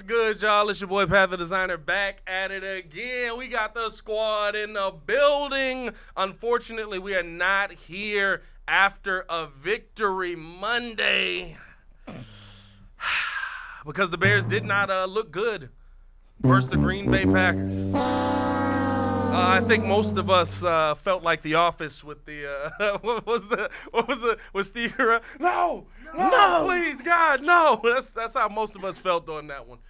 What's good, y'all? It's your boy, Pat the Designer, back at it again. We got the squad in the building. Unfortunately, we are not here after a victory Monday because the Bears did not look good versus the Green Bay Packers. I think most of us felt like The Office with the was Steve? No, please, God, no. That's how most of us felt on that one.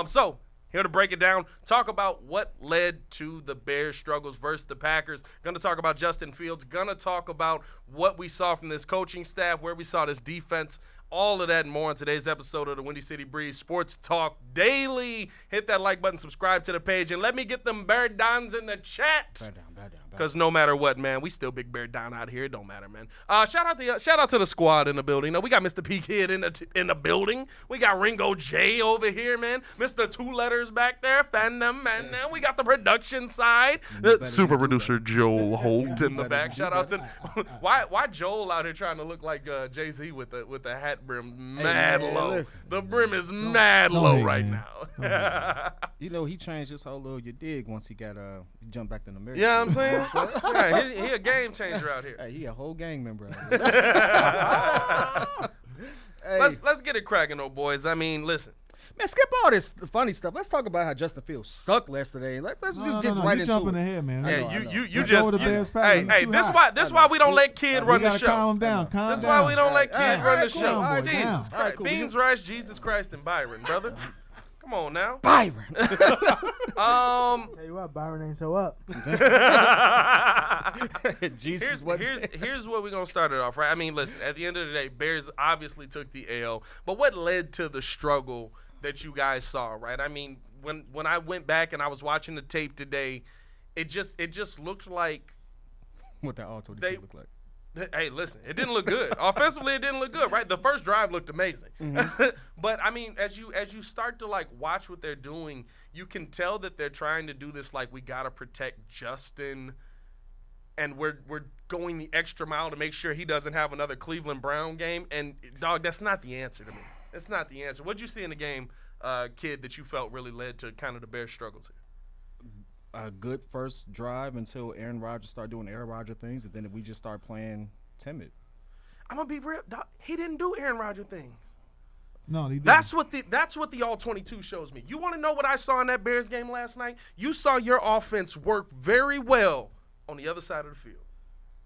So here to break it down, talk about what led to the Bears' struggles versus the Packers. Gonna talk about Justin Fields. Gonna talk about what we saw from this coaching staff, where we saw this defense. All of that and more on today's episode of the Windy City Breeze Sports Talk Daily. Hit that like button, subscribe to the page, and let me get them Bear Dons in the chat. Bear down. Because no matter what, man, we still big Bear Don out here. It don't matter, man. Shout out to the squad in the building. We got Mr. P Kid in the building. We got Ringo J over here, man. Mr. Two Letters back there. Fan them, man. Then we got the production side. Super producer Joel Holt in the back. Shout out to why Joel out here trying to look like Jay-Z with the hat brim mad low. Listen, the brim is mad low right now. You know, he changed his whole little dig once he jumped back to the America. Yeah, you know what I'm saying? Yeah, he a game changer out here. Hey, he a whole gang member out here. Hey. Let's get it cracking, though, boys. I mean, listen. Man, skip all this funny stuff. Let's talk about how Justin Fields sucked yesterday. Let's just get right into it. Jumping ahead, man. Yeah, you just. Hey, this why we don't let Kid run the show. Calm down. This why we don't let Kid run the show. Right, Jesus Christ, cool. Beans, rice, Jesus Christ, and Byron, brother. Come on now. Byron. Tell you what, Byron ain't show up. Jesus. Here's where we're going to start it off, right? I mean, listen, at the end of the day, Bears obviously took the L, but what led to the struggle that you guys saw, right? I mean, when I went back and I was watching the tape today, it just looked like what that all-22 looked like. Hey, listen, it didn't look good. Offensively, it didn't look good, right? The first drive looked amazing. Mm-hmm. But, I mean, as you start to, like, watch what they're doing, you can tell that they're trying to do this, like, we got to protect Justin, and we're going the extra mile to make sure he doesn't have another Cleveland Brown game. And, dog, that's not the answer to me. That's not the answer. What'd you see in the game, Kid, that you felt really led to kind of the Bears' struggles here? A good first drive until Aaron Rodgers started doing Aaron Rodgers things, and then we just start playing timid. I'm gonna be real. He didn't do Aaron Rodgers things. No, he didn't. That's what the all-22 shows me. You want to know what I saw in that Bears game last night? You saw your offense work very well on the other side of the field.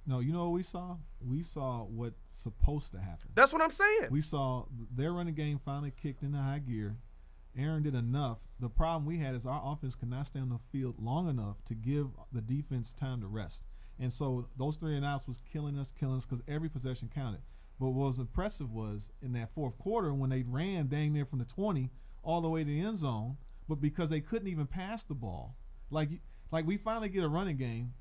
No, you know what we saw? We saw what's supposed to happen. That's what I'm saying. We saw their running game finally kicked into high gear. Aaron did enough. The problem we had is our offense could not stay on the field long enough to give the defense time to rest. And so those 3 and outs was killing us because every possession counted. But what was impressive was in that fourth quarter when they ran dang near from the 20 all the way to the end zone, but because they couldn't even pass the ball. Like we finally get a running game,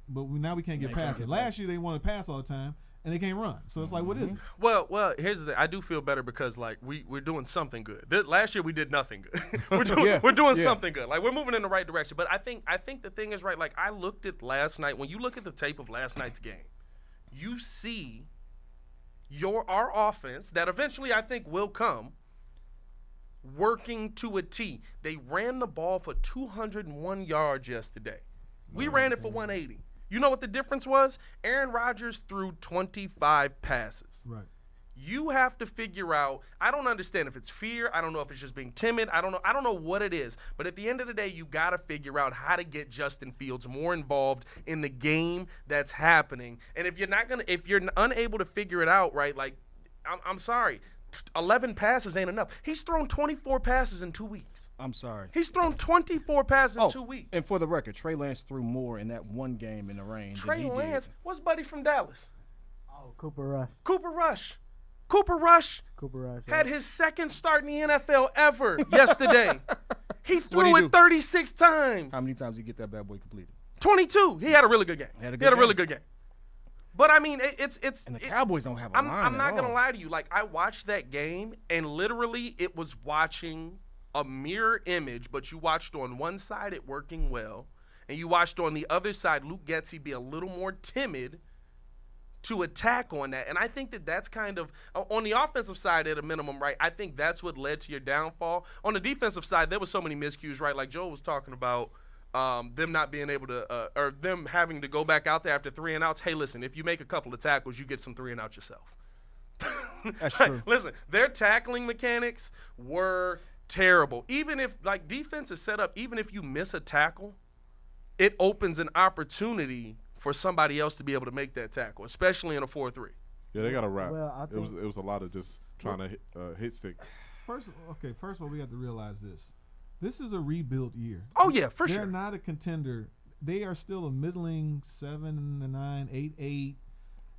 but now we can't get past it. Last year they wanted to pass all the time. And they can't run. So it's like, what is it? Well, here's the thing. I do feel better because, like, we're doing something good. Last year we did nothing good. we're doing something good. Like, we're moving in the right direction. But I think the thing is right. Like, I looked at last night. When you look at the tape of last night's game, you see our offense that eventually I think will come working to a T. They ran the ball for 201 yards yesterday. We ran it for 180. You know what the difference was? Aaron Rodgers threw 25 passes. Right. You have to figure out, I don't understand if it's fear. I don't know if it's just being timid. I don't know what it is. But at the end of the day, you got to figure out how to get Justin Fields more involved in the game that's happening. And if you're unable to figure it out, right, like, I'm sorry, 11 passes ain't enough. He's thrown 24 passes in 2 weeks. I'm sorry. He's thrown 24 passes in 2 weeks. And for the record, Trey Lance threw more in that one game in the rain. Trey Lance? What's buddy from Dallas? Oh, Cooper Rush. Cooper Rush had his second start in the NFL ever yesterday. He threw it 36 times. How many times did he get that bad boy completed? 22. He had a really good game. He had a really good game. But, I mean, it's and the Cowboys don't have a line I'm not going to lie to you. Like, I watched that game, and literally it was watching a mirror image, but you watched on one side it working well, and you watched on the other side Luke Getsy be a little more timid to attack on that. And I think that's kind of, on the offensive side at a minimum, right, I think that's what led to your downfall. On the defensive side, there was so many miscues, right, like Joe was talking about, them not being able to, or them having to go back out there after 3 and outs. Hey, listen, if you make a couple of tackles, you get some 3 and outs yourself. That's true. Listen, their tackling mechanics were terrible. Even if, like, defense is set up, even if you miss a tackle, it opens an opportunity for somebody else to be able to make that tackle, especially in a 4-3. Yeah, they got a wrap. Well, It was a lot of just trying to hit stick. First of all, we have to realize this. This is a rebuild year. Oh, yeah, for They're sure. not a contender. They are still a middling 7-9, 8-8,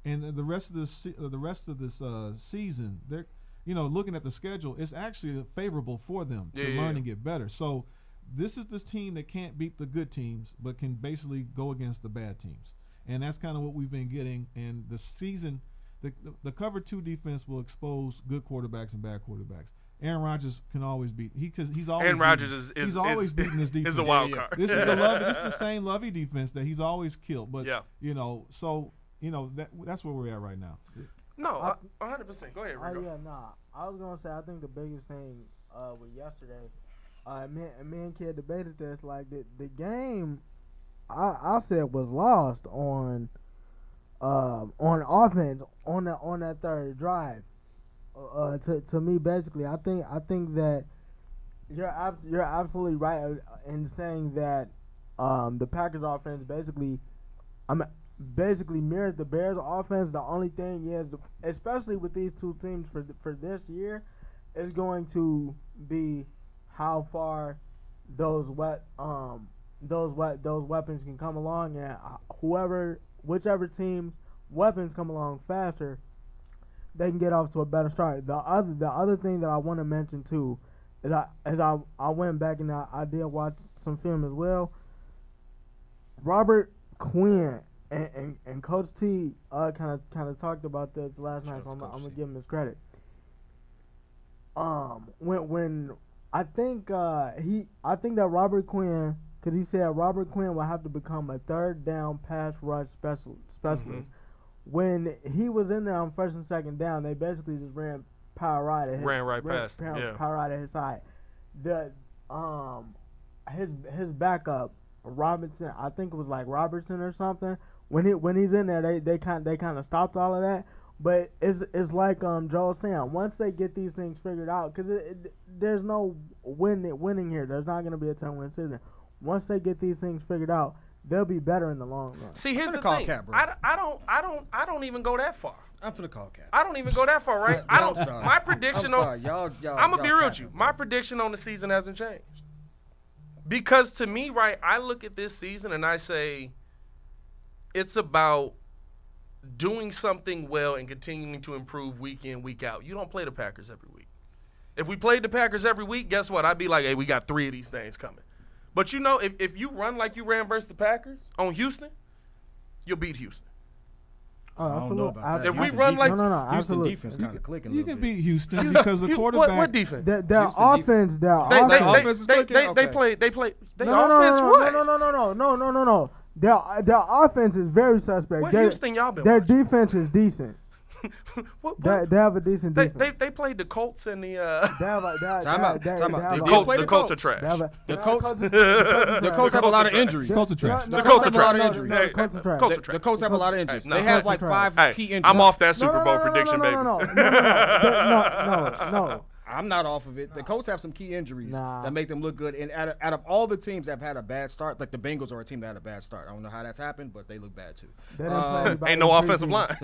and the rest of this season, they're looking at the schedule, it's actually favorable for them to learn and get better. So this is this team that can't beat the good teams, but can basically go against the bad teams, and that's kind of what we've been getting. And the season, the cover 2 defense will expose good quarterbacks and bad quarterbacks. Aaron Rodgers can always beat. He's always. Aaron Rodgers he's always beating his defense. Is a wild card. This is the same Lovey defense that he's always killed. But that's where we're at right now. No, 100%. Go ahead, Rico. I was gonna say I think the biggest thing with yesterday, me and Kid debated this. Like the game, I said was lost on offense on that third drive. To me, basically, I think that you're absolutely right in saying that the Packers offense basically mirrored the Bears offense. The only thing is, especially with these two teams for this year, is going to be how far those weapons can come along, and whichever team's weapons come along faster, they can get off to a better start. The other thing that I want to mention too is I went back and I did watch some film as well. Robert Quinn and Coach T kind of talked about this last night, so I'm gonna give him his credit. When I think that Robert Quinn, because he said Robert Quinn will have to become a third down pass rush specialist. Mm-hmm. When he was in there on first and second down, they basically just ran power right at power right at his side. His backup Robinson, I think it was like Robertson or something. When he's in there, they kind of stopped all of that. But it's like Joel saying, once they get these things figured out, because there's no winning here. There's not going to be a 10-win season. Once they get these things figured out, they'll be better in the long run. See, here's the thing. Cap, bro. I don't even go that far. I'm finna call Cap. I don't even go that far, right? I'm sorry. My prediction I'm sorry. Y'all, I'm gonna be real with capping, you. bro. My prediction on the season hasn't changed. Because to me, right, I look at this season and I say it's about doing something well and continuing to improve week in, week out. You don't play the Packers every week. If we played the Packers every week, guess what? I'd be like, hey, we got 3 of these things coming. But if you run like you ran versus the Packers on Houston, you'll beat Houston. Oh, I don't know about that. If we Houston run defense- like No, Houston absolutely. defense kind of clicking. You can beat Houston because the quarterback. What defense? Their Houston offense, their offense is clicking? They Okay. play. Their No, offense what? No. Their offense is very suspect. What Houston y'all been Their watching? defense is decent. They have a decent defense. They played the Colts and the. Time out. The Colts are trash. The Colts have a lot of injuries. Colts are trash. The Colts have a lot of injuries. Hey, Colts are trash. Colts are trash. The Colts have a lot of injuries. Hey, no. They have like Colts are 5 key injuries. I'm off that Super Bowl prediction, baby. No. I'm not off of it. The Colts have some key injuries Nah. that make them look good. And out of all the teams that have had a bad start, like the Bengals are a team that had a bad start. I don't know how that's happened, but they look bad too. They didn't play anybody Ain't no in offensive preseason. line.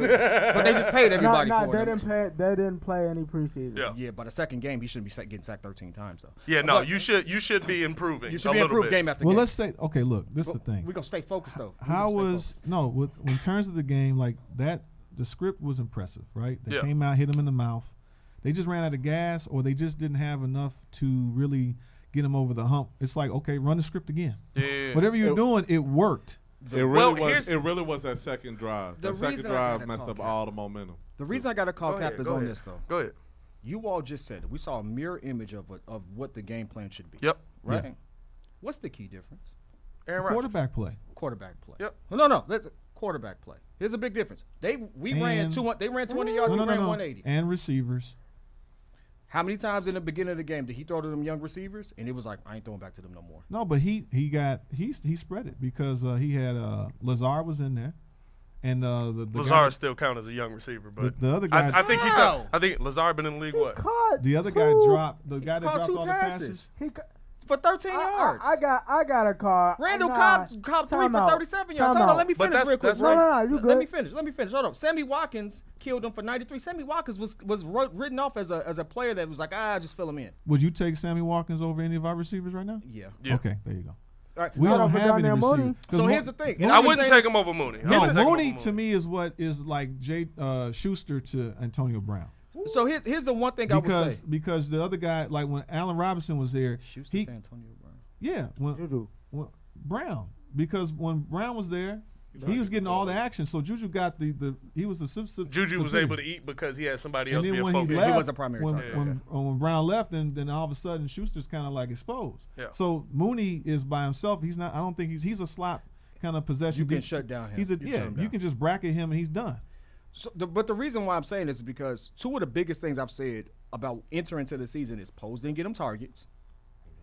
But they just paid everybody for They it. didn't play any preseason. Yeah. Yeah, but the second game, he shouldn't be getting sacked 13 times though. Yeah, no, you should be improving. You should a be little improved bit. game after Well, game. let's say, okay, look, this is the thing. We're going to stay focused though. In terms of the game, like that, the script was impressive, right? They Yeah. came out, hit him in the mouth. They just ran out of gas, or they just didn't have enough to really get him over the hump. It's like, okay, run the script again. Yeah. Whatever you're doing, it worked. It really was that second drive. The That second reason I drive gotta messed call up Cap. all the momentum. The reason I got to call Go Cap ahead, is go on ahead. this though. Go ahead. You all just said it. We saw a mirror image of what the game plan should be. Yep. Right? Yeah. What's the key difference? Aaron Rodgers. Quarterback play. Quarterback play. Yep. No. quarterback play. Here's a big difference. They ran 200 yards, we ran 180. And receivers. How many times in the beginning of the game did he throw to them young receivers? And it was like, I ain't throwing back to them no more. No, but he spread it because he had Lazard was in there. And the Lazard still count as a young receiver, but the other guy, I think Lazard been in the league what? The other guy dropped. The guy that dropped all the passes. passes. For 13 yards. I got a call. Randall Cobb 3 for 37 yards. Hold on, let me finish real quick. No, you good. Let me finish. Hold on. Sammy Watkins killed him for 93. Sammy Watkins was written off as a player that was like, just fill him in. Would you take Sammy Watkins over any of our receivers right now? Yeah. Okay, there you go. All right. We don't have any Mooney. receivers. So here's the thing. I wouldn't take him over Mooney. No, Mooney to me is what is like Schuster to Antonio Brown. So here's the one thing I would say. Because the other guy, like when Allen Robinson was there, Schuster to Antonio Brown. Yeah, when Brown, because when Brown was there, he was getting all the action. So Juju got he was a Juju was able to eat because he had somebody else being when focused. He was a primary target. When Brown left, then all of a sudden Schuster's kind of like exposed. Yeah. So Mooney is by himself. He's not. I don't think he's a slot kind of possession. You can shut down him. You can just bracket him and he's done. So, but the reason why I'm saying this is because two of the biggest things I've said about entering into the season is Poles didn't get him targets.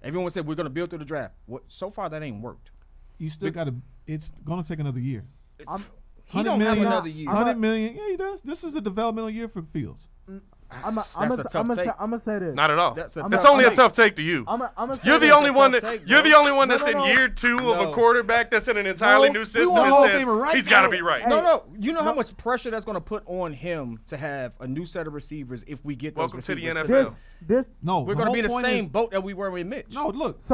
Everyone said we're going to build through the draft. So far, that ain't worked. You still got to. It's going to take another year. He don't have another year. $100 million. Yeah, he does. This is a developmental year for Fields. I'm gonna say this. Not at all. That's only a tough take to you. You're the only one that's in year 2 of a quarterback that's in an entirely new system and says he's got to be right. No. You know how much pressure that's going to put on him to have a new set of receivers if we get those Welcome to the receivers. NFL. We're going to be in the same boat that we were with Mitch. No, look.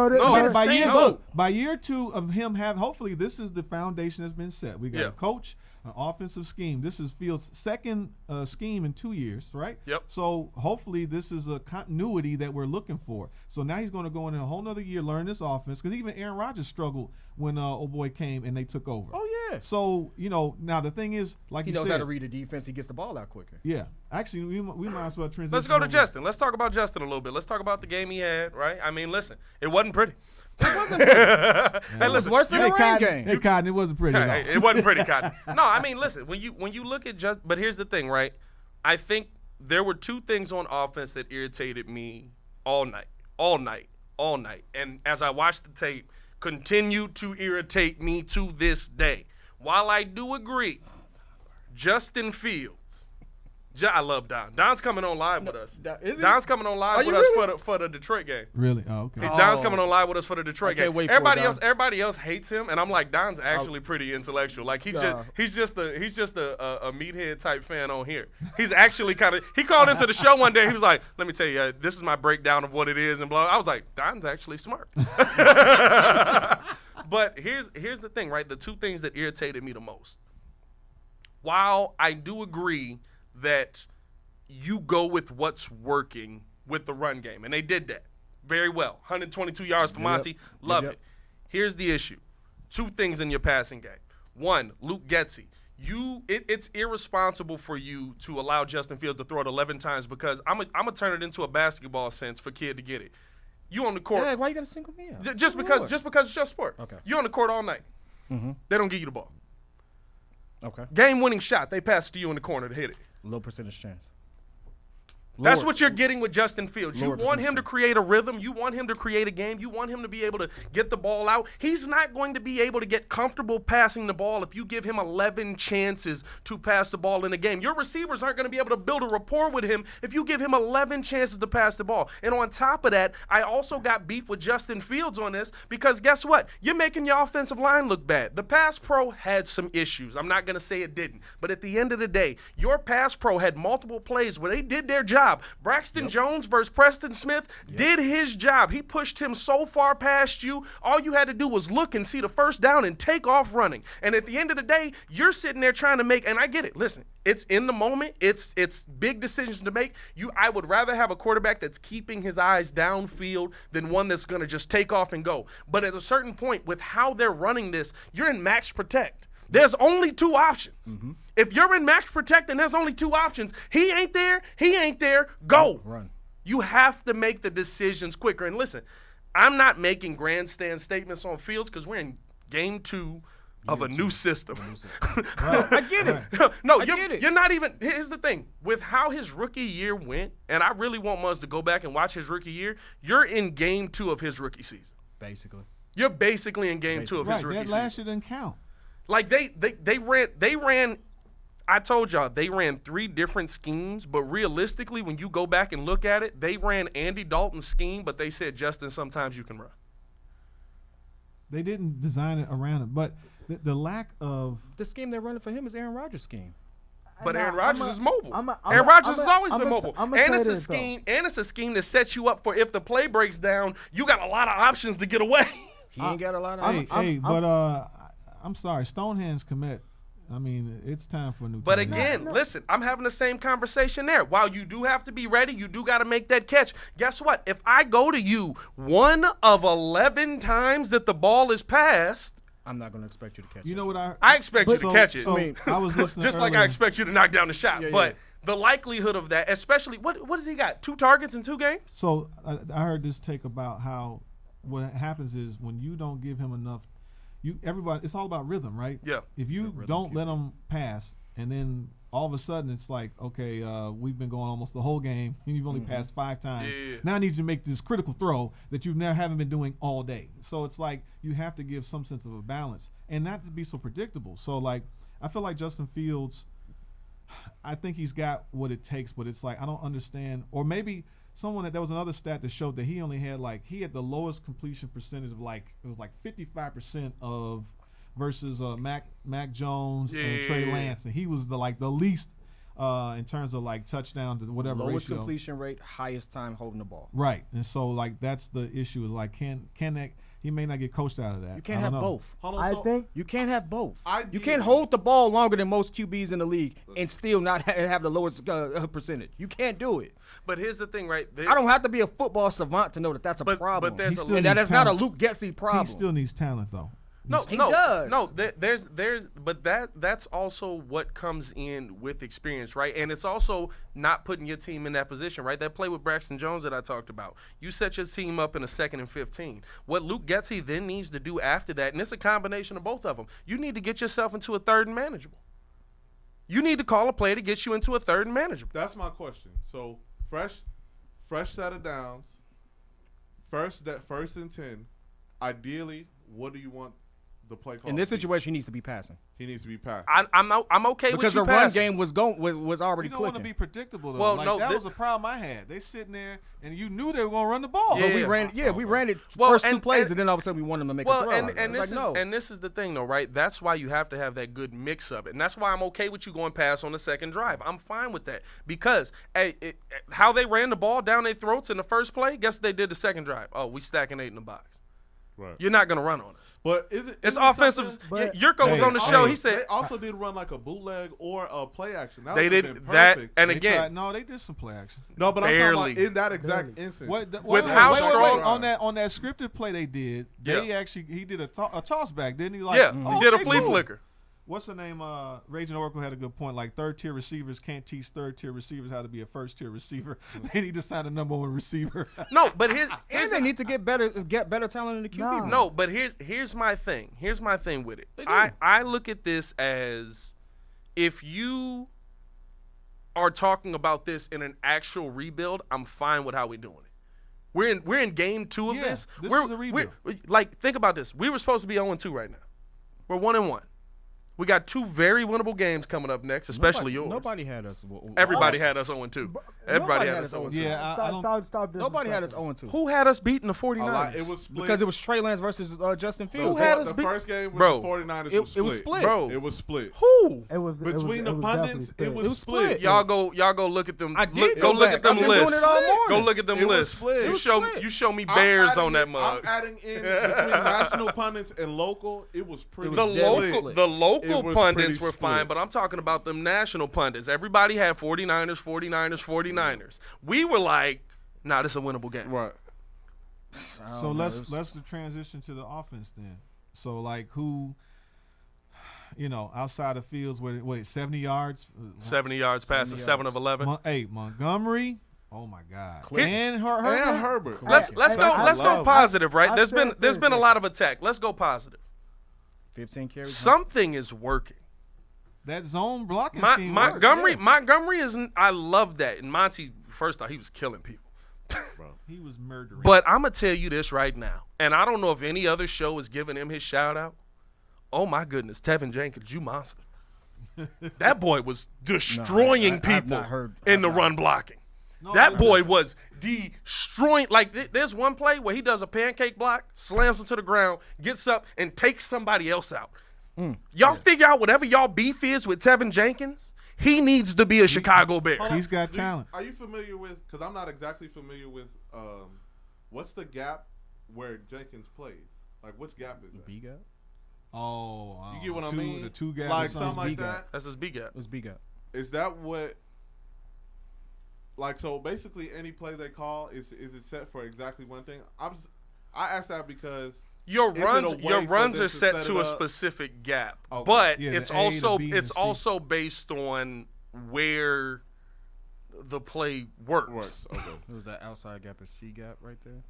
By year 2 of him hopefully this is the foundation that's been set. We got a coach, an offensive scheme. This is Fields' second scheme in 2 years, right? Yep. So hopefully this is a continuity that we're looking for. So now he's going to go in a whole nother year, learn this offense, because even Aaron Rodgers struggled when old boy came and they took over. Oh, yeah. So, now the thing is, like he you said. He knows how to read the defense. He gets the ball out quicker. Yeah. Actually, we might as well transition. Let's go to Justin. Let's talk about Justin a little bit. Let's talk about the game he had, right? I mean, listen, it wasn't pretty. It wasn't pretty. Hey, listen, worse than the rain game. Hey, Cotton, it wasn't pretty at all. It wasn't pretty, Cotton. No, I mean, listen, when you look at but here's the thing, right? I think there were two things on offense that irritated me all night. And as I watched the tape, continued to irritate me to this day. While I do agree, Justin Fields. I love Don. Don's coming on live with us. Don's coming on live with us for the Detroit game. Really? Oh, okay. Don's coming on live with us for the Detroit game. Wait everybody else hates him, and I'm like, Don's actually pretty intellectual. Like he's just a meathead type fan on here. He's actually he called into the show one day. He was like, let me tell you, this is my breakdown of what it is and blah. I was like, Don's actually smart. But here's the thing, right? The two things that irritated me the most. While I do agree that you go with what's working with the run game, and they did that very well. 122 yards for Monty. Love it. Here's the issue. Two things in your passing game. One, Luke Getsy. It's irresponsible for you to allow Justin Fields to throw it 11 times because I'm gonna turn it into a basketball sense for kid to get it. You on the court. Dad, why you got to single me out? Just because it's your sport. Okay. You on the court all night. Mm-hmm. They don't give you the ball. Okay. Game-winning shot. They pass it to you in the corner to hit it. Low percentage chance. That's what you're getting with Justin Fields. You want him to create a rhythm. You want him to create a game. You want him to be able to get the ball out. He's not going to be able to get comfortable passing the ball if you give him 11 chances to pass the ball in a game. Your receivers aren't going to be able to build a rapport with him if you give him 11 chances to pass the ball. And on top of that, I also got beef with Justin Fields on this because guess what? You're making your offensive line look bad. The pass pro had some issues. I'm not going to say it didn't. But at the end of the day, your pass pro had multiple plays where they did their job. Braxton Jones versus Preston Smith did his job. He pushed him so far past you. All you had to do was look and see the first down and take off running. And at the end of the day, you're sitting there trying to make, and I get it. Listen, it's in the moment. It's big decisions to make. I would rather have a quarterback that's keeping his eyes downfield than one that's going to just take off and go. But at a certain point, with how they're running this, you're in max protect. There's only two options. Mm-hmm. If you're in max protect and there's only two options, he ain't there, go. Run. You have to make the decisions quicker. And listen, I'm not making grandstand statements on Fields because we're in game 2, of a new system. I get it. No, I get it. you're not even. Here's the thing: with how his rookie year went, and I really want Muzz to go back and watch his rookie year. You're in game 2 of his rookie season. Basically. You're basically in game 2 of his rookie that season. last year didn't count. Like they ran. I told y'all they ran 3 different schemes, but realistically, when you go back and look at it, they ran Andy Dalton's scheme, but they said, Justin, sometimes you can run. They didn't design it around it, but the lack of The scheme they're running for him is Aaron Rodgers' scheme. But Aaron Rodgers is mobile. I'm Aaron Rodgers has always been I'm mobile. I'm And it's a scheme. And it's a scheme that sets you up for if the play breaks down, you got a lot of options to get away. He ain't got a lot of. I'm sorry, Stonehands commit. I mean, it's time for a new. But team. again, listen, I'm having the same conversation there. While you do have to be ready, you do got to make that catch. Guess what? If I go to you 1 of 11 times that the ball is passed, I'm not going to expect you to catch it. You know what I expect you to catch it. So I was listening just like I earlier. expect you to knock down the shot. Yeah, but the likelihood of that, especially, what does he got? 2 targets in 2 games? So I heard this take about how what happens is when you don't give him enough, everybody, it's all about rhythm, right? Yeah. If you don't let him pass, and then all of a sudden it's like, okay, we've been going almost the whole game, and you've only passed 5 times. Yeah. Now I need you to make this critical throw that you haven't been doing all day. So it's like you have to give some sense of a balance, and not to be so predictable. So like, I feel like Justin Fields, I think he's got what it takes, but it's like I don't understand, or maybe. There was another stat that showed that he only had he had the lowest completion percentage of it was 55% of versus Mac Jones and Trey Lance, and he was the least in terms of touchdown to whatever Lowest ratio. completion rate, highest time holding the ball. Right, and so that's the issue is can that he may not get coached out of that. You can't have both. I think You can't have both. You Ideally. can't hold the ball longer than most QBs in the league and still not have the lowest percentage. You can't do it. But here's the thing, right? I don't have to be a football savant to know that that's a problem. But there's He a still and that needs is not a talent. Luke Getsy problem. He still needs talent though. He does. No, but that's also what comes in with experience, right? And it's also not putting your team in that position, right? That play with Braxton Jones that I talked about. You set your team up in a 2nd and 15. What Luke Getsy then needs to do after that, and it's a combination of both of them, you need to get yourself into a 3rd and manageable. You need to call a play to get you into a 3rd and manageable. That's my question. So fresh set of downs, first and 10. Ideally, what do you want the play call? In this to be? situation, he needs to be passing He needs to be passed. I'm okay because with the you run passing. game was already You don't want to clicking. be predictable though. Well, Like, no, that thi- was a problem I had. They sitting there and you knew they were gonna run the ball. But we Yeah. ran it Well, first 2 and- plays, and- and then all of a sudden we wanted them to make a Well, throw. and It's this is the thing though, right? That's why you have to have that good mix of it, and that's why I'm okay with you going pass on the 2nd drive. I'm fine with that because how they ran the ball down their throats in the first play. Guess what they did the 2nd drive? Oh, we stacking 8 in the box. Right. You're not gonna run on us. But It's offensive. But- Yurko was on the show. He They said also did run like a bootleg or a play action. That they would've did been that, perfect. and They again, they did some play action. No, but I'm talking barely. about in that exact instance. With how strong- on that scripted play they did, Yeah. he did a toss back, didn't he? he did a flea flicker. What's the name? Raging Oracle had a good point. 3rd-tier receivers can't teach 3rd-tier receivers how to be a 1st-tier receiver. They need to sign a number 1 receiver. No, but here's And they need to get better talent in the QB. Nah. room. No, but here's my thing. Here's my thing with it. They do. I look at this as if you are talking about this in an actual rebuild, I'm fine with how we're doing it. We're in game 2 of Yeah, this. this We're- is a rebuild. think about this. We were supposed to be 0-2 right now. We're 1-1. We got 2 very winnable games coming up next, especially yours. Nobody had us. Everybody had us 0-2. Everybody had us 0-2. Yeah, I don't. Stop. Nobody had us 0-2. Who had us beating the A 49ers? lot. It was split. Because it was Trey Lance versus Justin Fields. Who had us the beat- first game with Bro, the 49ers it was split. Bro. It was split. Who? It was Between the pundits, it was split. split. Y'all go look at them. I did go go look back. at them I've been doing lists. it all morning. Go look at them It was lists. split. It You was show split. you show me I'm bears adding on that in- mug. I'm adding in between national pundits and local. It was pretty. The deadly local split. local It was pundits pretty were fine, split. but I'm talking about them national pundits. Everybody had 49ers. We were like, nah, this is a winnable game. Right. So let's transition to the offense then. So who, outside of Fields, 70 yards, 70 yards passing, 7 of 11. Montgomery. Oh my God. Here- And Herbert. And Herbert. Let's I go love- positive, right? I There's said been a this. lot of attack. Let's go positive. 15 carries. Something is working. That zone blocking scheme works. Montgomery is. I love that. And Monty, first off, he was killing people. He was murdering. But I'm going to tell you this right now, and I don't know if any other show is giving him his shout-out. Oh, my goodness, Tevin Jenkins, you monster. That boy was destroying people in the run blocking. No, that boy was destroying. Like, there's one play where he does a pancake block, slams him to the ground, gets up, and takes somebody else out. Y'all figure out whatever y'all beef is with Tevin Jenkins. He needs to be a Chicago Bear. He's got talent. Are you familiar with? Because I'm not exactly familiar with. What's the gap where Jenkins plays? Like, which gap is that? B gap. You get what I mean? The two gaps. Like something like B-gap. that. That's his B gap. It's B gap. Is that what? Like, so basically, any play they call is it set for exactly one thing? I asked that because. Your Is it runs, a way your for runs them are to set set to it a up? specific gap, Okay. but Yeah, the it's A, also the B, and C. also based on where the play works. Okay. It was that outside gap, is C gap right there.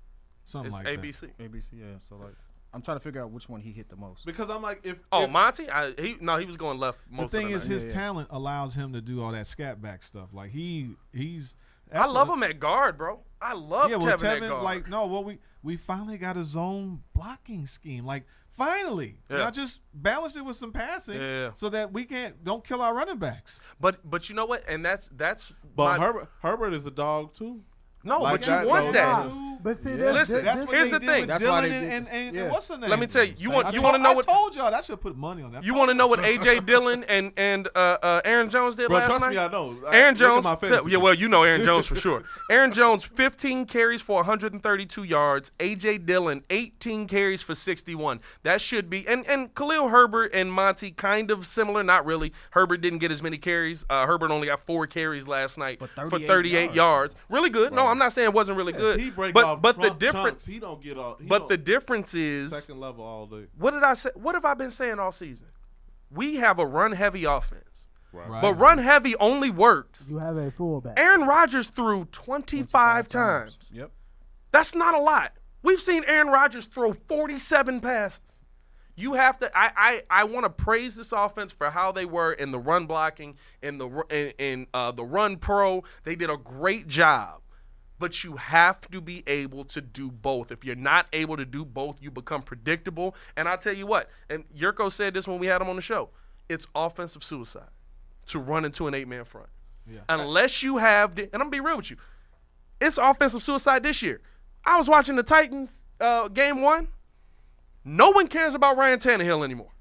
Something It's like ABC. ABC, yeah. So like, I'm trying to figure out which one he hit the most. Because I'm like, if Monty, he was going left that. most The thing of the is, night. his talent allows him to do all that scat back stuff. Like he's. I love him at guard, bro. I love Tevin at guard. Like we finally got a zone blocking scheme. Like finally, Yeah. y'all just balance it with some passing, Yeah. so that we don't kill our running backs. But you know what? And that's but my, Herbert is a dog too. No, Like but you that, want though. that. But see, Listen, That's what here's they the did thing. with That's why Dylan they did and this. what's the name? Let me tell you. You want I to know what I told y'all that I should put money on that. you want to know what AJ Dillon and Aaron Jones did Bro, last trust night? me, I know. Aaron Look at Jones, my fantasy. yeah, well, you know Aaron Jones for sure. Aaron Jones, 15 carries for 132 yards. AJ Dillon, 18 carries for 61. That should be, and Khalil Herbert and Monty kind of similar, not really. Herbert didn't get as many carries. Herbert only got 4 carries last night But for 38 38 yards. Really good. No, I'm not saying it wasn't really good. He break but off but the chunks. difference, He don't get off. but the difference is, second level all day. what did I say? What have I been saying all season? We have a run heavy offense. Right. But run heavy only works. you have a fullback. Aaron Rodgers threw 25 times. Yep. That's not a lot. We've seen Aaron Rodgers throw 47 passes. You have to. I want to praise this offense for how they were in the run blocking, in the run pro. They did a great job. But you have to be able to do both. If you're not able to do both, you become predictable. And I'll tell you what, and Yurko said this when we had him on the show, it's offensive suicide to run into an 8-man front. Yeah. Unless you have, and I'm going to be real with you, it's offensive suicide this year. I was watching the Titans game 1. No one cares about Ryan Tannehill anymore.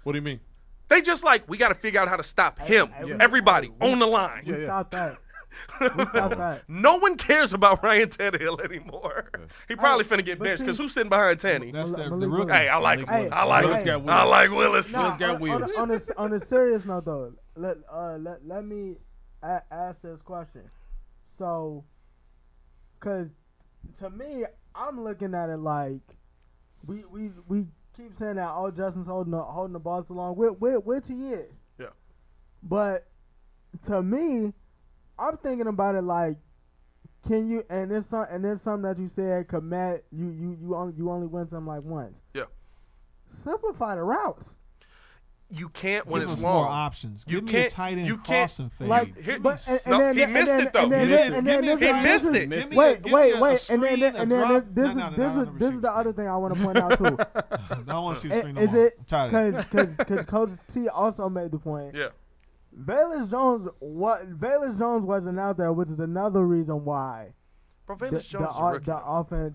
What do you mean? They just like, we got to figure out how to stop him. yeah. Everybody on the line. We stopped that. We stopped that. No one cares about Ryan Tannehill anymore. He probably finna get but benched because see- who's sitting behind Tanny? That's the Malik rookie. Hey, I like him. Willis. I like Willis him. got I Willis. like Willis. Nah, Willis got wheels. on a serious note though, let me ask this question. So, cause to me, I'm looking at it like we keep saying that Justin's holding the ball too long, which he is. Yeah. But to me, I'm thinking about it like, can you? And there's something that you said, Komet, you only win something like once. Yeah. Simplify the routes. You can't when Give it's us more long. options. You Give me a can't- tight end you can't- crossing fade. Like, Here- but, No, he missed it, though. He missed it. Give me a He tight missed end. it. Give me Wait, give me a and then screen, a drop. this No, is the other thing I want to point out too. I don't want to see a screen no Is more. it I'm tired of it. because Coach T also made the point. Yeah. Velus Jones wasn't out there, which is another reason why Bro, Velus Jones is a rookie.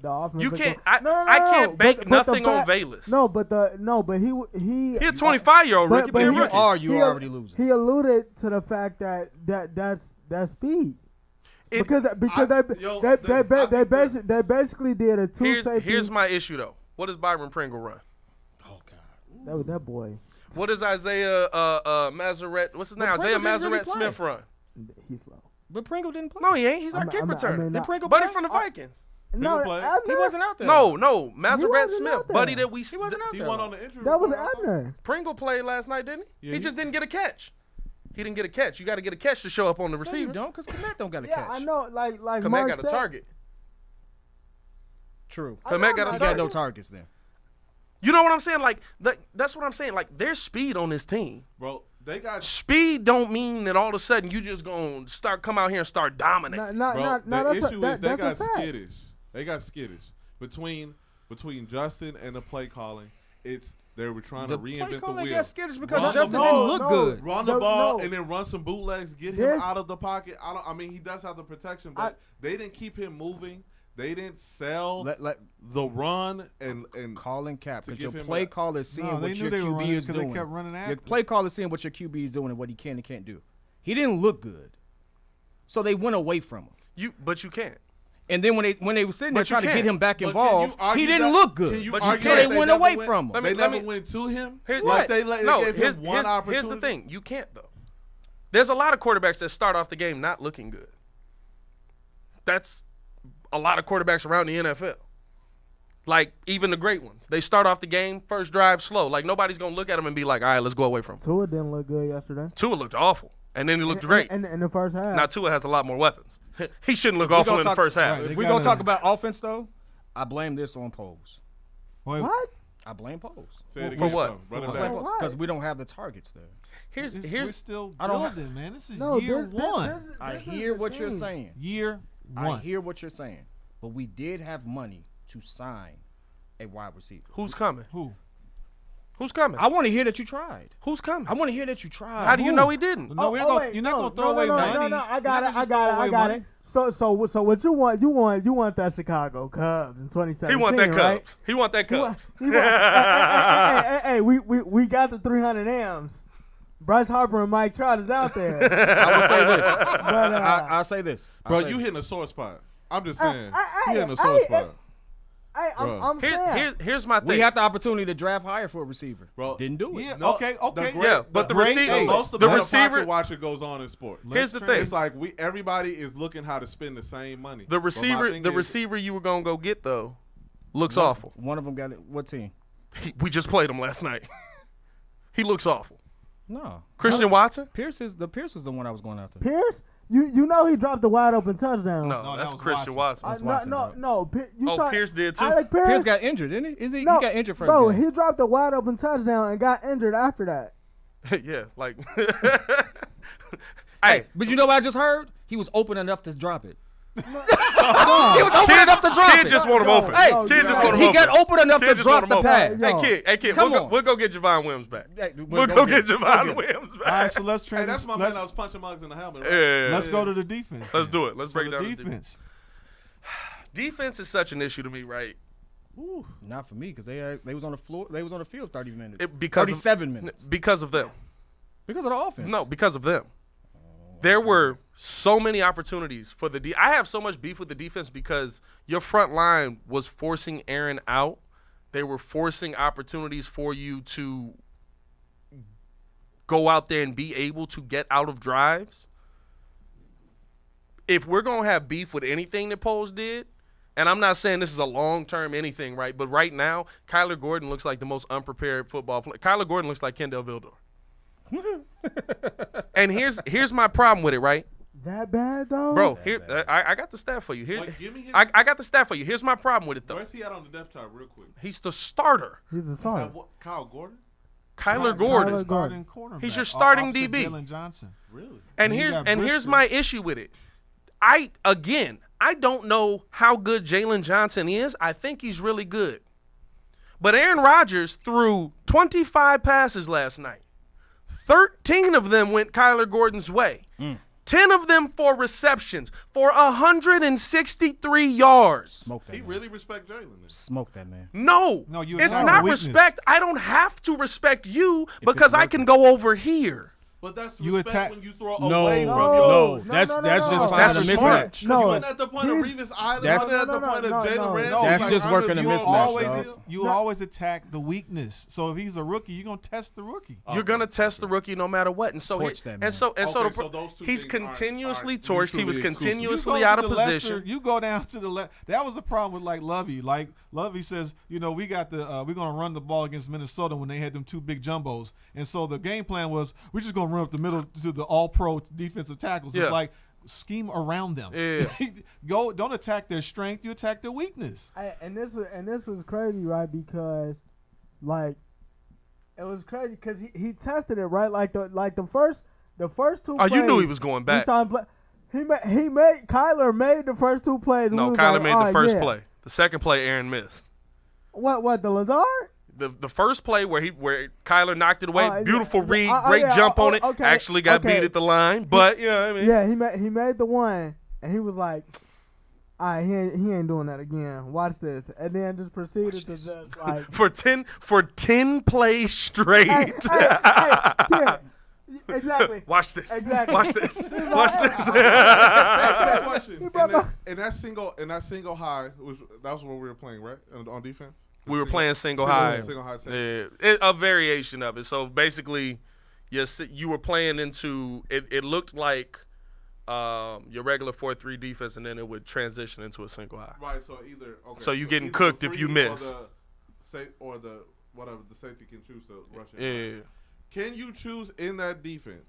the offense. You can't. No, I can't bank but nothing the on fact- Velus. but he He a 25-year-old rookie, but he- a rookie. You're already losing. He alluded to the fact that's speed. It- Because they basically did a two safety. Here's my issue though. What does Byron Pringle run? Oh God. That was that boy. What does Isaiah Mazaret? What's his name? But Isaiah Pringle didn't really Mazaret play. Smith run? He's slow. But Pringle didn't play. No, he ain't. He's our I'm- kick I'm- I returner. mean, Did Pringle Buddy play? from the Vikings. No, play. Abner, He wasn't out there. No, Mazaret wasn't Smith, out there. buddy that we. He wasn't out He there. went on the injury. That was report, I thought. Abner. Pringle played last night, didn't he? Yeah, He just didn't get a catch. He didn't get a catch. You got to get a catch to show up on the No, you receiver. don't, because Komet don't got a Yeah, catch. I know. Like Komet Mark got a said- target. True. I know Komet got a He Mark got no target. targets then. You know what I'm saying? Like that's what I'm saying. Like there's speed on this team. Bro, they got Speed don't mean that all of a sudden you just gonna come out here and start dominating. the issue is they got skittish. They got skittish between Justin and the play calling. They were trying to reinvent the wheel. Got skittish because Justin didn't look good. Run the ball and then run some bootlegs, get him out of the pocket. I mean, he does have the protection, but they didn't keep him moving. They didn't sell the run and calling cap to because your give him play a- caller is seeing what they your knew they were QB running is 'cause doing. they kept running after Your him. play caller is seeing what your QB is doing and what he can and can't do. He didn't look good, so they went away from him. But you can't. And then when they were sitting there But you trying to get can't. him back But involved, can you he argue didn't that- look can good. you But you argue can't. that They went never away from him. Let me- They never went to him. Here's Like what? they gave here's, him one here's opportunity. the thing. You can't though. There's a lot of quarterbacks that start off the game not looking good. That's a lot of quarterbacks around the NFL. Like even the great ones, they start off the game first drive slow. Like nobody's gonna look at them and be like, "All right, let's go away from him." Tua didn't look good yesterday. Tua looked awful, and then he looked great. In the first half. Now Tua has a lot more weapons. He shouldn't look awful in the first half. Right. If They we're gonna gotta- talk about offense though, I blame this on Poles. Wait, What? I blame Poles. Say it For again, what? though. Run it I back. blame Poles Why? because we don't have the targets there. we're still I don't- building, man. This is No, year this- one. this- I this is hear the what you're thing. saying. Year I one. hear what you're saying, but we did have money to sign a wide receiver. Who's coming? Who? Who's coming? I want to hear that you tried. Who's coming? I want to hear that you tried. How do you know he didn't? No, you're not gonna throw away money. No, I You're got not it. just I throw got away it. money. So what you want? You want that Chicago Cubs in 2017. He want that right? Cubs. He want that Cubs. Hey, we got the 300 M's. Bryce Harper and Mike Trout is out there. I will say this. But I'll say this. Bro, I'll say you this. hitting a sore spot. I'm just saying. You hitting a sore spot. I'm saying. Here's my thing. We had the opportunity to draft higher for a receiver. Bro, Didn't do it. Yeah, No, okay. Yeah, but the receiver- most of the the receiver- pocket watcher goes on in sports. Here's the Let's thing. It's like everybody is looking how to spend the same money. The But my receiver, thing the is, receiver you were gonna go get though, looks awful. One of them got it. What team? We just played him last night. He looks awful. No. Christian Watson? Pierce was the one I was going after. Pierce, you know he dropped the wide open touchdown. No, No, that's that was Christian Watson. That's Watson, no, dog. no. Pierce did too. Alec Pierce got injured, didn't he? He no, got injured first bro, game. he dropped the wide open touchdown and got injured after that. Yeah, like. Hey, but you know what I just heard? He was open enough to drop it. He was open enough to drop Kid it. just want him No, open. Hey, no, Kid just no. want him he open. got open enough Kid to just drop want him the open. pass. Yo. Hey, kid, Come we'll on. go get Javon Williams back. Hey, We'll go get Javon it. Williams All back. right, so let's Hey, transition. that's my man that was punching mugs in the helmet. Right? Yeah. Let's go to the defense. Let's then. do it. Let's So break it the down. to defense. Defense is such an issue to me, right? Not for me, because they was on the floor. They was on the field 30 minutes. Because 37 minutes. Because of them. Because of the offense. No, because of them. There were so many opportunities for the I have so much beef with the defense because your front line was forcing Aaron out. They were forcing opportunities for you to go out there and be able to get out of drives. If we're going to have beef with anything that Poles did, and I'm not saying this is a long-term anything, right? But right now, Kyler Gordon looks like the most unprepared football player. Kyler Gordon looks like Kendall Vildor. And here's my problem with it, right? That bad though, Bro, here I got the stat for you. Here, Wait, give me his- I got the stat for you. Here's my problem with it, though. Where's he at on the depth chart, real quick? He's the starter. He's a starter. Kyle Gordon? Kyler Kyler Gordon. Starting cornerback. He's your starting opposite DB. Jalen Johnson. Really? And You here's got here's Brisker. my issue with it. I don't know how good Jalen Johnson is. I think he's really good. But Aaron Rodgers threw 25 passes last night. 13 of them went Kyler Gordon's way. 10 of them for receptions for 163 yards. Smoke that He man. really respect Jalen. then. Smoke that man. No, No, you it's attack not the weakness. respect. I don't have to respect you because it's I can go over here. But that's You respect attack- when you throw No, away from no, your. no, no, that's no, that's no, just no. finding a That's smart. mismatch. You No, wasn't at the point of he's- Revis Island. That's- wasn't at the No, point of no, Jalen no. Ramsey. That's Like, just I'm working a You mismatch, always dog. you always attack the weakness. So if he's a rookie, you're gonna test the rookie. You're gonna test the rookie no matter what, and so Torch that man. and so Okay, the so pro- those two he's things aren't continuously mutually torched. He was exclusive. continuously You go out to of the lesser- position. you go down to the left. That was the problem with like Lovey. Like Lovey says, we got we're gonna run the ball against Minnesota when they had them two big jumbos, and so the game plan was we're just gonna run up the middle to the All-Pro defensive tackles. Yeah. It's like scheme around them. Yeah. Don't attack their strength. You attack their weakness. And this was crazy, right? Because Like, it was crazy because he tested it right. Like the first two. Oh, plays, you knew he was going back. He made Kyler made the first two plays. and No, we was Kyler like, made all the right, first yeah. play. The second play, Aaron missed. What the Lazard? The first play where Kyler knocked it away, Yeah. beautiful read, Oh, great yeah, jump on it. okay, Actually got okay. beat at the line, but you know what I mean. Yeah, he made the one, and he was like, "All right, he ain't doing that again. Watch this," and then just proceeded to just like For 10 plays straight. yeah, exactly. Watch this. Exactly. Watch this. Watch this. That's the question. He brought In that single high, that was what we were playing, right? On defense. We were playing single high. Single high. Yeah, a variation of it. So basically, yes, you were playing into it. It looked like your regular 4-3 defense, and then it would transition into a single high. Right. So either. Okay, So you're getting either cooked the if you free miss. Or the whatever the safety can choose to rush in. Yeah. Can you choose in that defense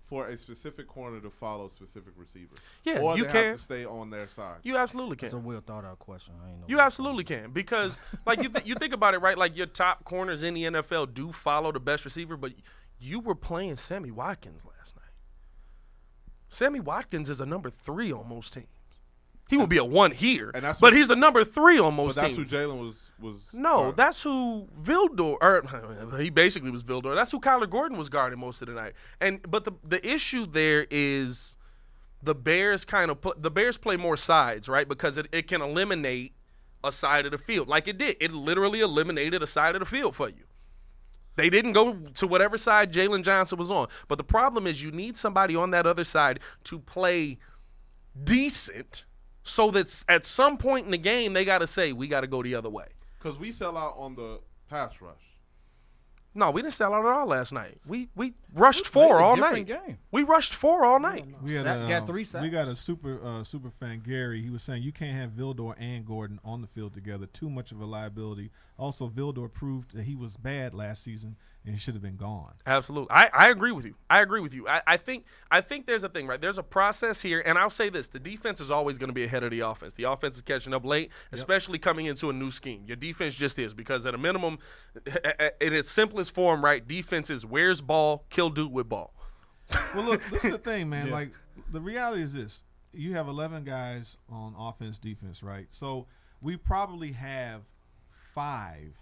for a specific corner to follow specific receivers? Yeah, or you they can. have to stay on their side. You absolutely can. It's a well thought out question. I ain't know You what- absolutely can, because like you think about it, right? Like your top corners in the NFL do follow the best receiver, but you were playing Sammy Watkins last night. Sammy Watkins is a number 3 on most teams. He will be a 1 here, And that's but what- he's a number 3 on But most that's teams. who Jalen was. No, that's who Vildor, or he basically was Vildor. That's who Kyler Gordon was guarding most of the night. But the issue there is the Bears the Bears play more sides, right? Because it can eliminate a side of the field, like it did. It literally eliminated a side of the field for you. They didn't go to whatever side Jalen Johnson was on. But the problem is you need somebody on that other side to play decent, so that at some point in the game they got to say, we got to go the other way. Because we sell out on the pass rush. No, we didn't sell out at all last night. We rushed played 4 a all different night. game. We rushed 4 all night. We had Got 3 We sacks. got a super fan, Gary. He was saying you can't have Vildor and Gordon on the field together. Too much of a liability. Also, Vildor proved that he was bad last season and he should have been gone. Absolutely. I agree with you. I think there's a thing, right? There's a process here, and I'll say this. The defense is always going to be ahead of the offense. The offense is catching up late, especially coming into a new scheme. Your defense just is, because at a minimum, in its simplest form, right, defense is where's ball, kill dude with ball. Well, look, this is the thing, man. Like, the reality is this. You have 11 guys on offense, defense, right? So we probably have 5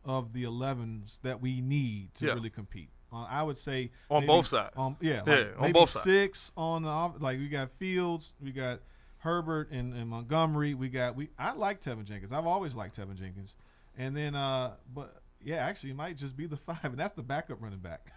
of the 11s that we need to really compete. I would say On maybe, both sides. like on maybe both sides. 6 on the like we got Fields, we got Herbert and Montgomery. I like Tevin Jenkins. I've always liked Tevin Jenkins. And then but yeah, actually it might just be the 5, and that's the backup running back.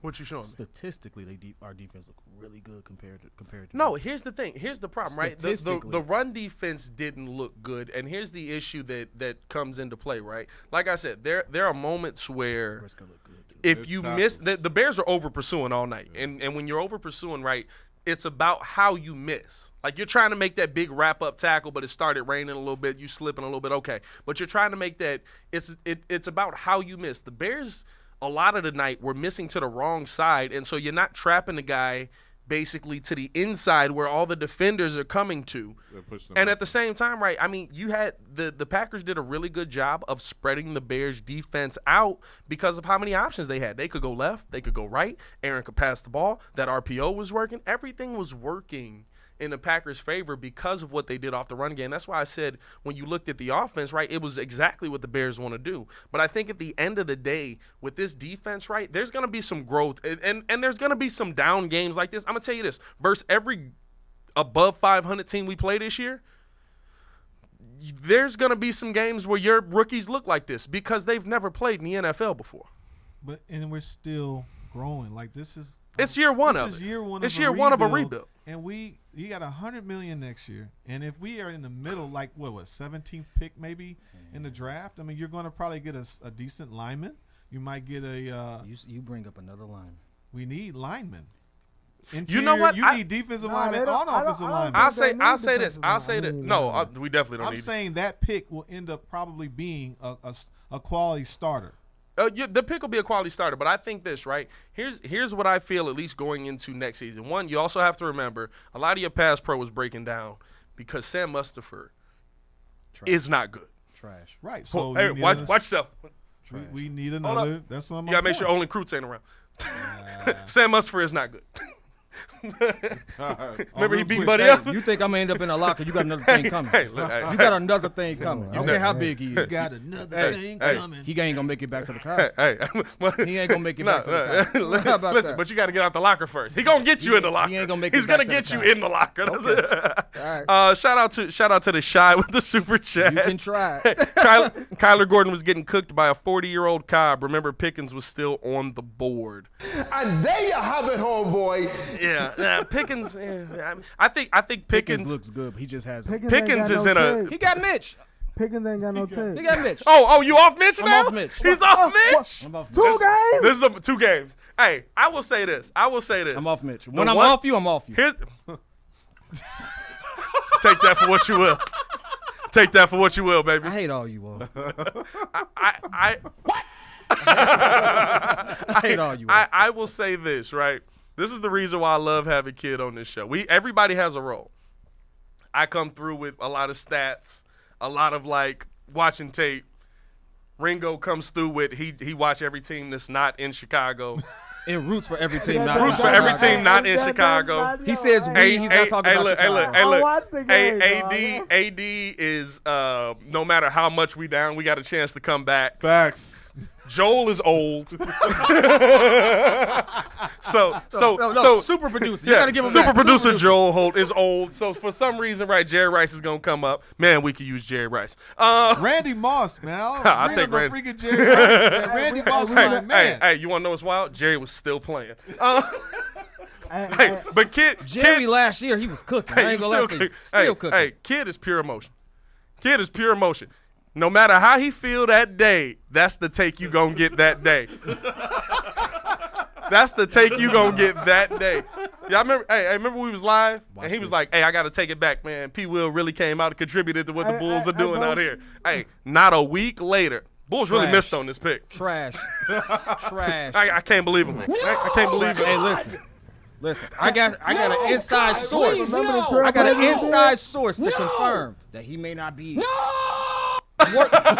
What you showing me? Statistically, our defense look really good compared to. No, here's the thing. Here's the problem, right? The Statistically. run defense didn't look good, and here's the issue that comes into play, right? Like I said, there are moments where Briscoe look good too. if It's you tough. miss, the Bears are over pursuing all night, and when you're over pursuing, right, it's about how you miss. Like you're trying to make that big wrap up tackle, but it started raining a little bit, you slipping a little bit, okay, but you're trying to make that. It's about how you miss. The Bears, a lot of the night, were missing to the wrong side, and so you're not trapping the guy basically to the inside where all the defenders are coming to. They're pushing And them at the same time, right, I mean, you had the Packers did a really good job of spreading the Bears defense out because of how many options they had. They could go left, they could go right, Aaron could pass the ball, that RPO was working, everything was working in the Packers' favor because of what they did off the run game. That's why I said when you looked at the offense, right, it was exactly what the Bears want to do. But I think at the end of the day, with this defense, right, there's going to be some growth, and there's going to be some down games like this. I'm going to tell you this, versus every above 500 team we play this year, there's going to be some games where your rookies look like this because they've never played in the NFL before. And we're still growing. Like this is It's year one this of is it. year one It's of year a one of a rebuild, rebuild. And you got $100 million next year. And if we are in the middle, like what 17th pick maybe in the draft, I mean, you're going to probably get a decent lineman. You might get a. You bring up another line. We need linemen. You know what? You need defensive linemen they don't- on I don't- offensive I don't linemen. I'll think say they I'll need say this. defensive I'll say line. that. I mean, No, yeah. we definitely don't I'm need it. saying that pick will end up probably being a quality starter. The pick will be a quality starter, but I think this, right? Here's what I feel, at least going into next season. One, you also have to remember a lot of your pass pro was breaking down because Sam Mustipher is not good. Trash. Right. So Hey, we need watch another- yourself. We need another. That's what I'm. You gotta make sure Olin Krutz ain't around. Sam Musfer is not good. Remember he real beat quick, Buddy Hey, up? you think I'm gonna end up in a locker? You got another thing coming. Hey, look, hey, You got another thing coming. I don't care how big he is. Got another Hey, thing hey. coming. He ain't gonna make it back to the car. hey, He ain't gonna make it back to the car. How about listen, that? but you got to get out the locker first. He gonna get you in the locker. ain't gonna make He's it back gonna to the get you car. in the locker. That's it. All right. Shout out to the Shy with the super chat. You can try. Kyler Gordon was getting cooked by a 40-year-old Cobb. Remember, Pickens was still on the board. And there you have it, homeboy. Yeah, Pickens. I think Pickens Pickens looks good. He just has. Pickens Pickens ain't is got in no a- tape. He got Mitch. Pickens ain't got no He tape. got Mitch. Oh, you off Mitch I'm now? off Mitch. He's off Mitch. I'm off Mitch. Two games. This is 2 games. Hey, I will say this. I'm off Mitch. When I'm one- off you, I'm off you. Here's take that for what you will. Take that for what you will, baby. I hate all you all. I I hate all you all. I will say this, right? This is the reason why I love having Kid on this show. Everybody has a role. I come through with a lot of stats, a lot of like watching tape. Ringo comes through with he watch every team that's not in Chicago. And roots for every team. Yeah, not Roots in for every Chicago. team not in Chicago. He says we. He's not talking about Chicago. watch the game, AD is no matter how much we down, we got a chance to come back. Facts. Joel is old. so super producer. You yeah, gotta give him super that. producer Joel Holt is old. So for some reason, right, Jerry Rice is gonna come up. Man, we could use Jerry Rice. Randy Moss, man. I'll take no Randy. freaking Jerry Rice, man. Randy Moss was my man. Hey, you wanna know what's wild? Jerry was still playing. Hey, Hey, but Jerry last year he was cooking. I ain't gonna lie to you. Still cooking. Hey, Kid is pure emotion. Kid is pure emotion. No matter how he feel that day, that's the take you gonna get that day. That's the take you gonna get that day. Yeah, I remember we was live and he was like, "Hey, I gotta take it back, man. P. Will really came out and contributed to what the Bulls are doing out here." Hey, not a week later, Bulls really Trash. missed on this pick. Trash. Trash. I can't believe him. I can't believe it. Hey, listen. I got an inside source. Remember the I got an Trailblazers inside source to confirm that he may not be.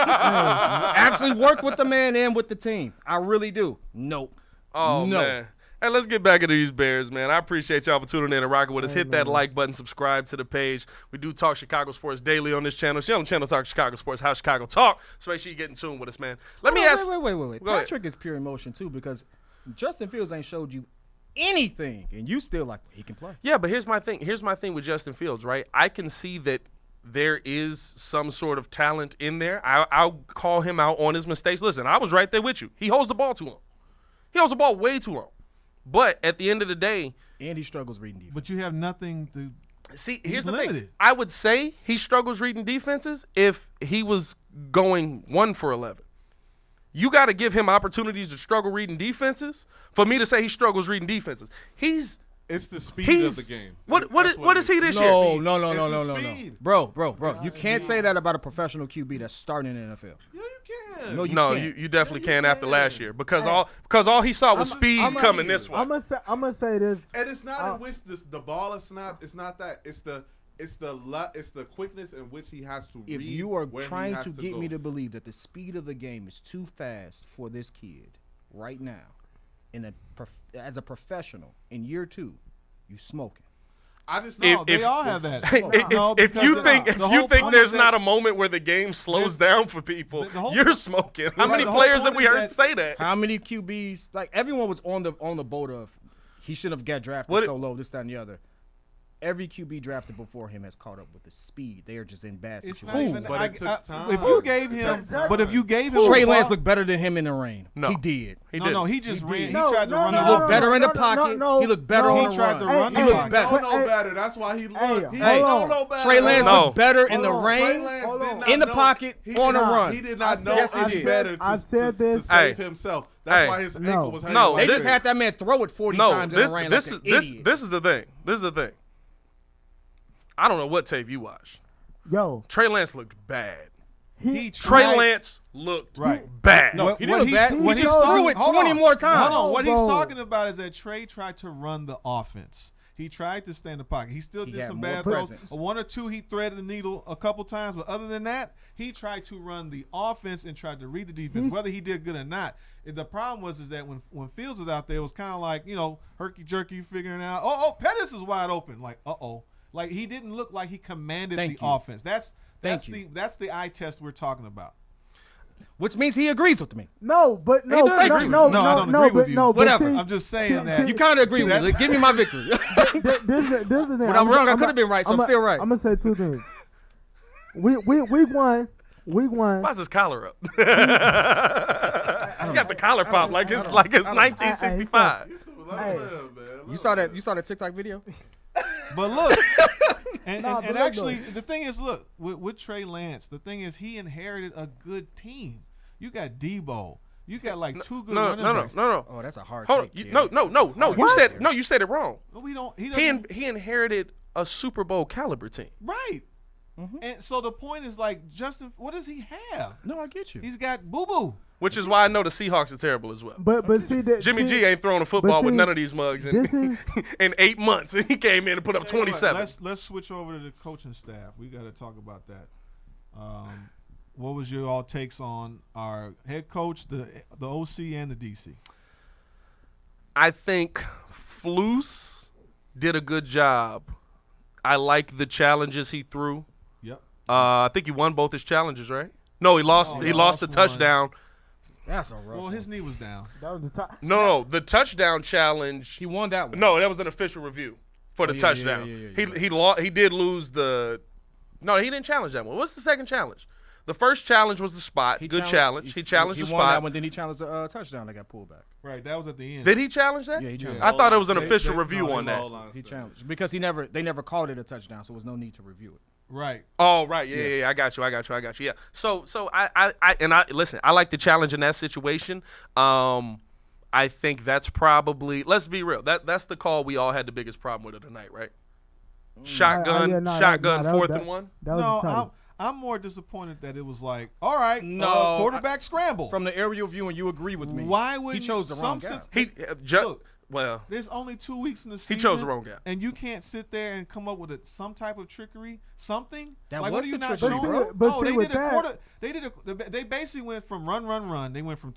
Actually work with the man and with the team. I really do. Nope. Oh, No. man. Hey, let's get back into these Bears, man. I appreciate y'all for tuning in and rocking with us. Hit that like button, subscribe to the page. We do talk Chicago sports daily on this channel. She on the channel talk Chicago sports, how Chicago talk. So make sure you get in tune with us, man. Let me ask. Wait. Go ahead. Patrick is pure emotion too because Justin Fields ain't showed you anything, and you still like he can play. Yeah, but here's my thing. Here's my thing with Justin Fields, right? I can see that there is some sort of talent in there. I'll call him out on his mistakes. Listen, I was right there with you. He holds the ball too long. He holds the ball way too long. But at the end of the day, And he struggles reading defense. But you have nothing to. see, He's here's the limited. thing. I would say he struggles reading defenses if he was going 1 for 11. You got to give him opportunities to struggle reading defenses for me to say he struggles reading defenses. It's the speed of the game. That's What is he this year? No. Speed. Bro. You can't say that about a professional QB that's starting in the NFL. Yeah, you can. No, you No, can't. you definitely can after last year because all he saw was speed coming this way. I'm gonna say this. And it's not in which the ball is snapped. It's not that. It's the quickness in which he has to If read. you are where he trying has to get me go. to believe that the speed of the game is too fast for this kid right now, as a professional in year 2, you smoking. I just No, know they all have that. If you think there's that- not a moment where the game slows down for people, the whole you're point- smoking. How Right, many the whole players point have we is heard that- say that? How many QBs? Like everyone was on the boat of he should have got drafted What- so low, this, that, and the other. Every QB drafted before him has caught up with the speed. They are just in bad It's not situations. even, But it took time. If you gave him, but if you gave him, Trey a Lance ball- looked better than him in the rain. No. He did. He no, did. no, he just He ran. did. He No, tried to no, run no, it He no, looked up. better in the no, pocket. no, He looked better no. on the He tried run. to run He the looked block. better. Don't know better. That's why he looked. He hey, don't know better. Trey Lance No. looked better in the Hold on. Trey rain, Lance Hold did on. not in the know- pocket, he on did the not- run. He did not know Yes, he any did. better I to said this. save Hey. himself. That's Hey. why his No. ankle was hanging No, like They this- just had that man throw it 40 No, times in this the rain this like an this idiot. this is the thing. This is the thing. I don't know what tape you watched. Yo, Trey Lance looked bad. He Trey tried- Lance looked Right. bad. No, What- he what didn't look he's- bad. what He he's just talking- threw it hold 20 on. more times. Hold on. What he's Bro. talking about is that Trey tried to run the offense. He tried to stay in the pocket. He still did had some more bad throws. presence. One or two, he threaded the needle a couple times. But other than that, he tried to run the offense and tried to read the defense. Whether he did good or not, the problem was that when Fields was out there, it was kind of like, herky-jerky figuring out, Pettis is wide open. Like, Like, he didn't look like he commanded the offense. That's the eye test we're talking about. Which means he agrees with me. No, but no, does agree with No, I don't agree with you. No, Whatever. See, I'm just saying that. You kind of agree with me. Give me my victory. this is the thing. When I'm wrong, I could have been right, so I'm still right. I'm gonna say two things. Week one. Why's his collar up? He got the collar pop like it's 1965. You saw that TikTok video? But look, and but actually, look. the thing is, look, with Trey Lance, the thing is he inherited a good team. You got Debo. You got like two good running backs. No. Oh, that's a hard Hold take. on. No. You said it wrong. No, we don't. He inherited a Super Bowl caliber team. Right. Mm-hmm. And so the point is, like, Justin, what does he have? No, I get you. He's got boo-boo. Which is why I know the Seahawks are terrible as well. But see that Jimmy G ain't thrown a football with see, none of these mugs in 8 months, and he came in and put up 27. Let's switch over to the coaching staff. We got to talk about that. What was your all takes on our head coach, the OC, and the DC? I think Flus did a good job. I like the challenges he threw. Yep. I think he won both his challenges, right? No, he lost. He lost the touchdown. That's a rough. Well, his knee was down. that was the top. No, the touchdown challenge. He won that one. No, that was an official review for the touchdown. He did lose the. No, he didn't challenge that one. What's the second challenge? The first challenge was the spot. Good challenge. He challenged the He won spot. that one. Then he challenged the touchdown that got pulled back. Right, that was at the end. Did he challenge that? Yeah, he challenged. I thought it was an They- official they- review no, on they that. lost. He challenged because they never called it a touchdown, so there was no need to review it. Right. Oh, right. Yeah. I got you. Yeah. So I listen. I like the challenge in that situation. I think that's probably. Let's be real. That's the call we all had the biggest problem with tonight, right? Shotgun, fourth and one. That was No, the toughest. I'm more disappointed that it was like, all right, No, quarterback scramble. From the aerial view, and you agree with me. Why would he chose the wrong guy? Look, there's only 2 weeks in the season. He chose the wrong guy. And you can't sit there and come up with some type of trickery, something. That like, was what are you the not trickery, showing? bro. But No, see, they with did a that- quarter. They basically went from run. They went from the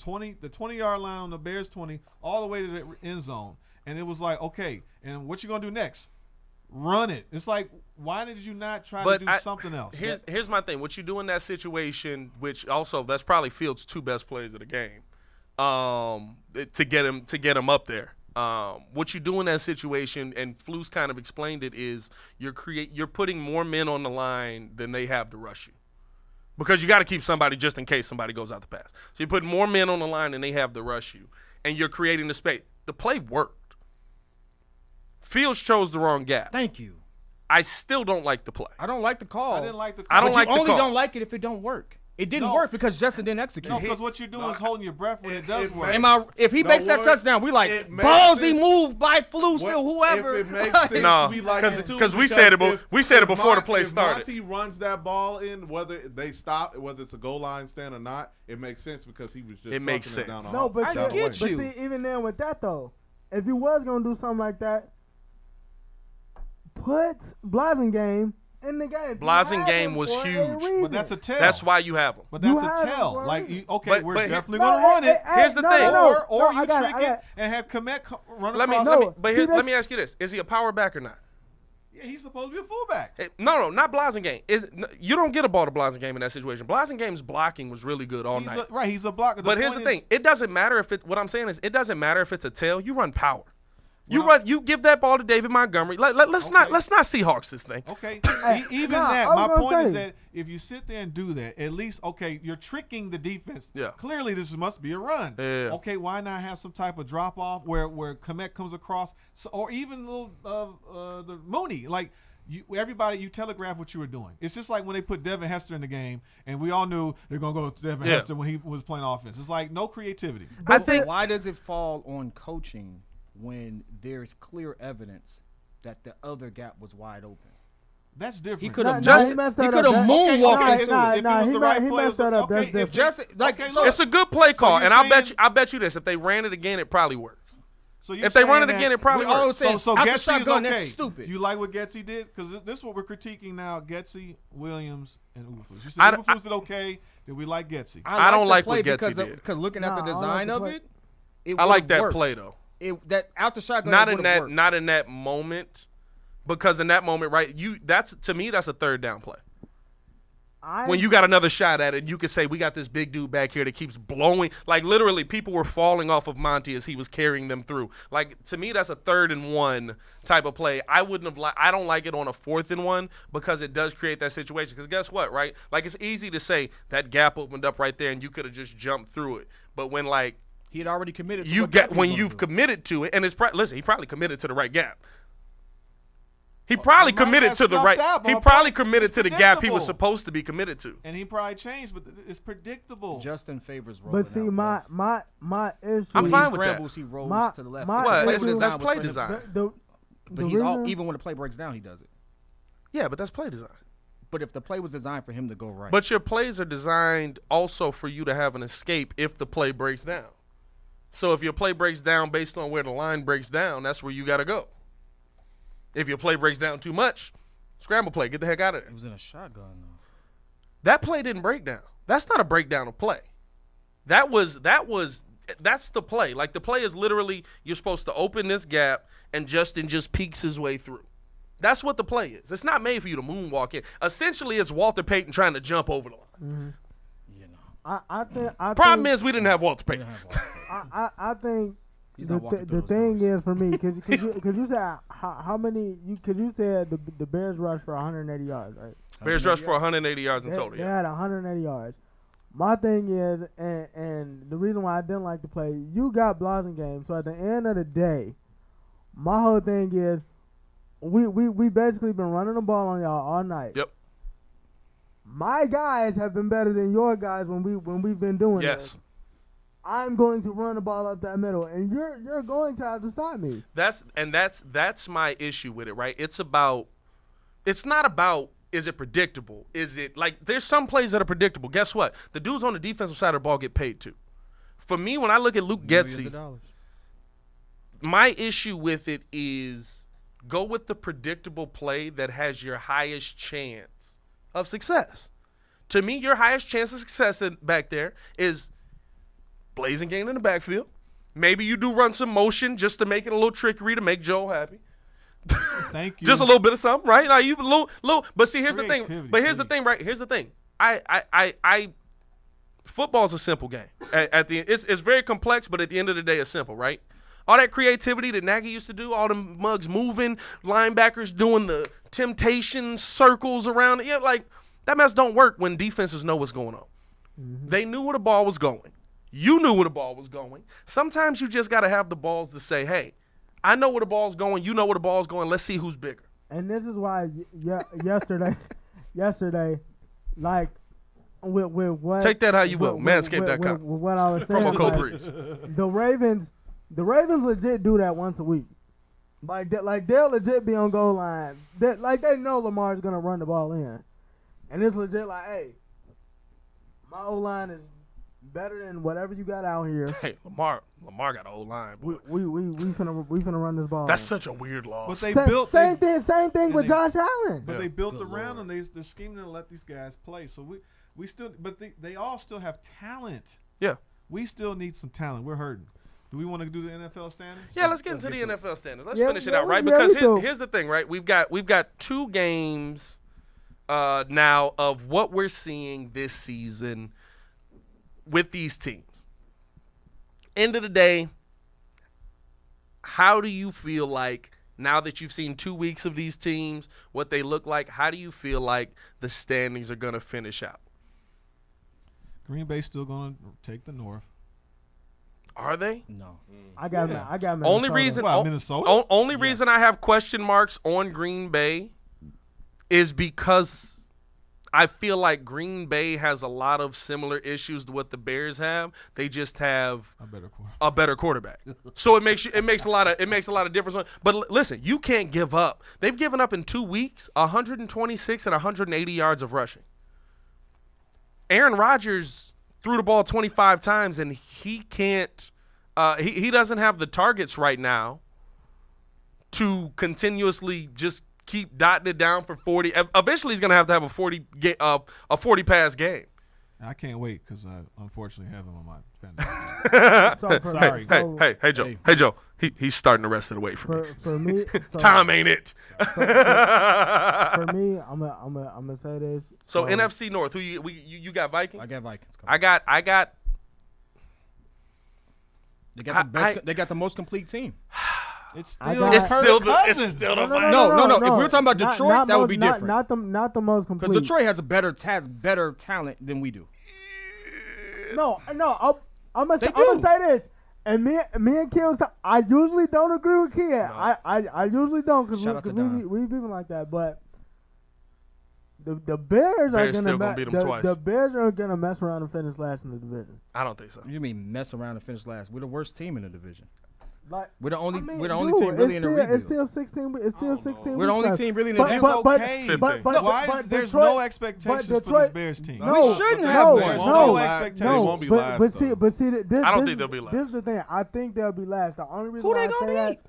20-yard line on the Bears 20 all the way to the end zone. And it was like, okay, and what you gonna do next? Run it. It's like, why did you not try to do something else? Here's my thing. What you do in that situation, which also that's probably Fields' 2 best plays of the game, to get him up there. What you do in that situation, and Flus kind of explained it, is you're putting more men on the line than they have to rush you, because you got to keep somebody just in case somebody goes out the pass. So you're putting more men on the line than they have to rush you, and you're creating the space. The play worked. Fields chose the wrong gap. Thank you. I still don't like the play. I don't like the call. I didn't like the I don't But like you the only call. don't like it if it don't work. It didn't No. work because Justin didn't execute. No, because what you're doing is holding your breath when it does work. If he makes that touchdown, we like it makes ballsy sense. move by Flus or whoever. If it makes sense, No, we like it too, because we said it before the play if started. Monty runs that ball in, whether they stop, whether it's a goal line stand or not, it makes sense because he was just It makes trucking sense. down No, but I see, get but you. see, even then with that though, if you was gonna do something like that, put Blasingame in the game. Blasingame was huge. But that's a tell. That's why you have him. But that's You a have tell. it, bro. Like, okay, But- we're but- definitely No, going to run it. Here's the thing. Or I you got it, trick I it got it. and have Komet run Let across. me let me ask you this: is he a power back or not? Yeah, he's supposed to be a fullback. Hey, no, not Blasingame. You don't get a ball to Blasingame in that situation. Blasingame's blocking was really good all night. He's a blocker. But here's the thing: it doesn't matter if what I'm saying is it doesn't matter if it's a tail. You run power. You give that ball to David Montgomery. Let's not Seahawks this thing. Okay, Hey, even nah, that. I was My gonna point is say. that if you sit there and do that, at least you're tricking the defense. Yeah. Clearly, this must be a run. Yeah. Okay, why not have some type of drop off where Komet comes across, or even little the Mooney like. You telegraph what you were doing. It's just like when they put Devin Hester in the game, and we all knew they're gonna go to Devin Hester when he was playing offense. It's like no creativity. I think Why does it fall on coaching when there's clear evidence that the other gap was wide open? That's different. He could Nah, have nah, just he messed he that could up. have That- moonwalked Nah, into nah, it. nah, was he the me- right he play, messed that up. okay, That's if different. Just like Okay, so look. it's a good play call, you're and saying- I bet you this: if they ran it again, it probably works. So you're If they run saying it again, that- it probably We all works. saying So out the Getsy is shotgun, okay. that's stupid. You like what Getsy did? Because this is what we're critiquing now: Getsy, Williams, and Ufus. You I- said Ufus did okay. Did we like Getsy? I don't the like play what Getsy because did. Because looking at Nah, the I don't design like of the play. it I like would've that worked. play though. That out the shotgun. Not it in would've that. worked. Not in that moment. Because in that moment, right? That's to me, that's a third down play. When you got another shot at it, you could say we got this big dude back here that keeps blowing. Like literally, people were falling off of Monty as he was carrying them through. Like to me, that's a 3rd and 1 type of play. I don't like it on a 4th and 1 because it does create that situation. Because guess what, right? Like it's easy to say that gap opened up right there and you could have just jumped through it. But when like He had already committed. To you what get gap he was when gonna you've do. committed to it, and it's listen, he probably committed to the right gap. He probably Mine committed got to the snuffed right. out, He but probably it's committed to the gap he was predictable. supposed to be committed to. And he probably changed, but it's predictable. Justin favors rolling But see, out left. my issue. I'm When fine he with that. scrambles, he rolls My- to the left. my- If the What? play That's was play for him- design. The But he's reason- even when the play breaks down, he does it. Yeah, but that's play design. But if the play was designed for him to go right, But your plays are designed also for you to have an escape if the play breaks down. So if your play breaks down based on where the line breaks down, that's where you got to go. If your play breaks down too much, scramble play, get the heck out of there. it was in a shotgun though. That play didn't break down. That's not a breakdown of play. That's the play. Like the play is literally you're supposed to open this gap and Justin just peeks his way through. That's what the play is. It's not made for you to moonwalk in. Essentially, it's Walter Payton trying to jump over the line. You know, I Problem think, is we didn't have Walter he Payton. didn't have all I think He's the, not walking the through those thing doors. is for me, cause you said how many you said the Bears rushed for 180 yards, right? Bears rushed for 180 yards in total. They Yeah. had 180 yards. My thing is, and the reason why I didn't like to play, you got Blasingame. So at the end of the day, my whole thing is, we basically been running the ball on y'all all night. Yep. My guys have been better than your guys when we've been doing Yes. this. I'm going to run the ball up that middle, and you're going to have to stop me. That's my issue with it, right? It's not about is it predictable? Is it like there's some plays that are predictable. Guess what? The dudes on the defensive side of the ball get paid too. For me, when I look at Luke Millions Getsy, of dollars. my issue with it is go with the predictable play that has your highest chance of success. To me, your highest chance of success back there is blazing game in the backfield. Maybe you do run some motion just to make it a little trickery to make Joe happy. Thank you. Just a little bit of something, right? Like you little. But see, here's the thing. Creativity, But here's the please. thing, right? Here's the thing. Football's a simple game. At the it's very complex, but at the end of the day, it's simple, right? All that creativity that Nagy used to do, all the mugs moving, linebackers doing the temptation circles around it. Yeah, like that mess don't work when defenses know what's going on. They knew where the ball was going. You knew where the ball was going. Sometimes you just got to have the balls to say, hey, I know where the ball's going. You know where the ball's going. Let's see who's bigger. And this is why yesterday, like with what Take that how you will. with- Manscaped.com. with what I was saying, Promo code like, Breeze. the Ravens legit do that once a week. Like they'll legit be on goal line. They know Lamar's gonna run the ball in, and it's legit like, hey, my O line is better than whatever you got out here. Hey, Lamar got an old line. Boy. We finna run this ball. That's such a weird loss. But they Same- built same they- thing with they- Josh Allen. But Yeah. they built Good around Lord. them. They're scheming to let these guys play. So we still, but they all still have talent. Yeah. We still need some talent. We're hurting. Do we want to do the NFL standings? Yeah, let's get into the to it. NFL standings. Let's Yeah, finish it yeah, out, right? yeah, Because we do. here's the thing, right? We've got 2 games now of what we're seeing this season with these teams. End of the day, how do you feel like now that you've seen 2 weeks of these teams, what they look like? How do you feel like the standings are going to finish out? Green Bay's still going to take the North. Are they? No. I got Yeah. Minnesota. Only reason, Wow, Minnesota? only reason I have question marks on Green Bay is because I feel like Green Bay has a lot of similar issues to what the Bears have. They just have A better quarterback. a better quarterback, so it makes a lot of difference. But listen, you can't give up. They've given up in 2 weeks 126 and 180 yards of rushing. Aaron Rodgers threw the ball 25 times, and he can't He doesn't have the targets right now to continuously just keep dotting it down for 40. Eventually, he's going to have a 40 pass game. I can't wait because I unfortunately have him on my fantasy. Sorry. Hey, Joe. Hey, Joe. He's starting the rest of the way for me. For me, Time ain't it. for me, I'm gonna say this. So NFC North, who you got Vikings? I got Vikings. I got. They got the most complete team. It's I still got- It's still Cousins. the No. If we were talking about Detroit, that would be different. Not the most complete. Because Detroit has better talent than we do. No. I'm gonna They say do. this. And me and Kim, I usually don't agree with Kim. I usually don't because Shout out to Don. we people like that. But the Bears are still gonna beat them twice. The Bears are gonna mess around and finish last in the division. I don't think so. You mean mess around and finish last? We're the worst team in the division. Like We're the only dude, team really in a rebuild. It's still 16. It's still 16. We're the only weeks team left. really in a But- It's rebuild. but- okay. but- But why is but there's Detroit- no expectations for this Detroit- Bears team? No, We shouldn't have one. They No, won't be expectations. They won't be last. but though. see, this, I don't this- think they'll be last. This is the thing. I think they'll be last. The only reason Who why they I gonna say beat?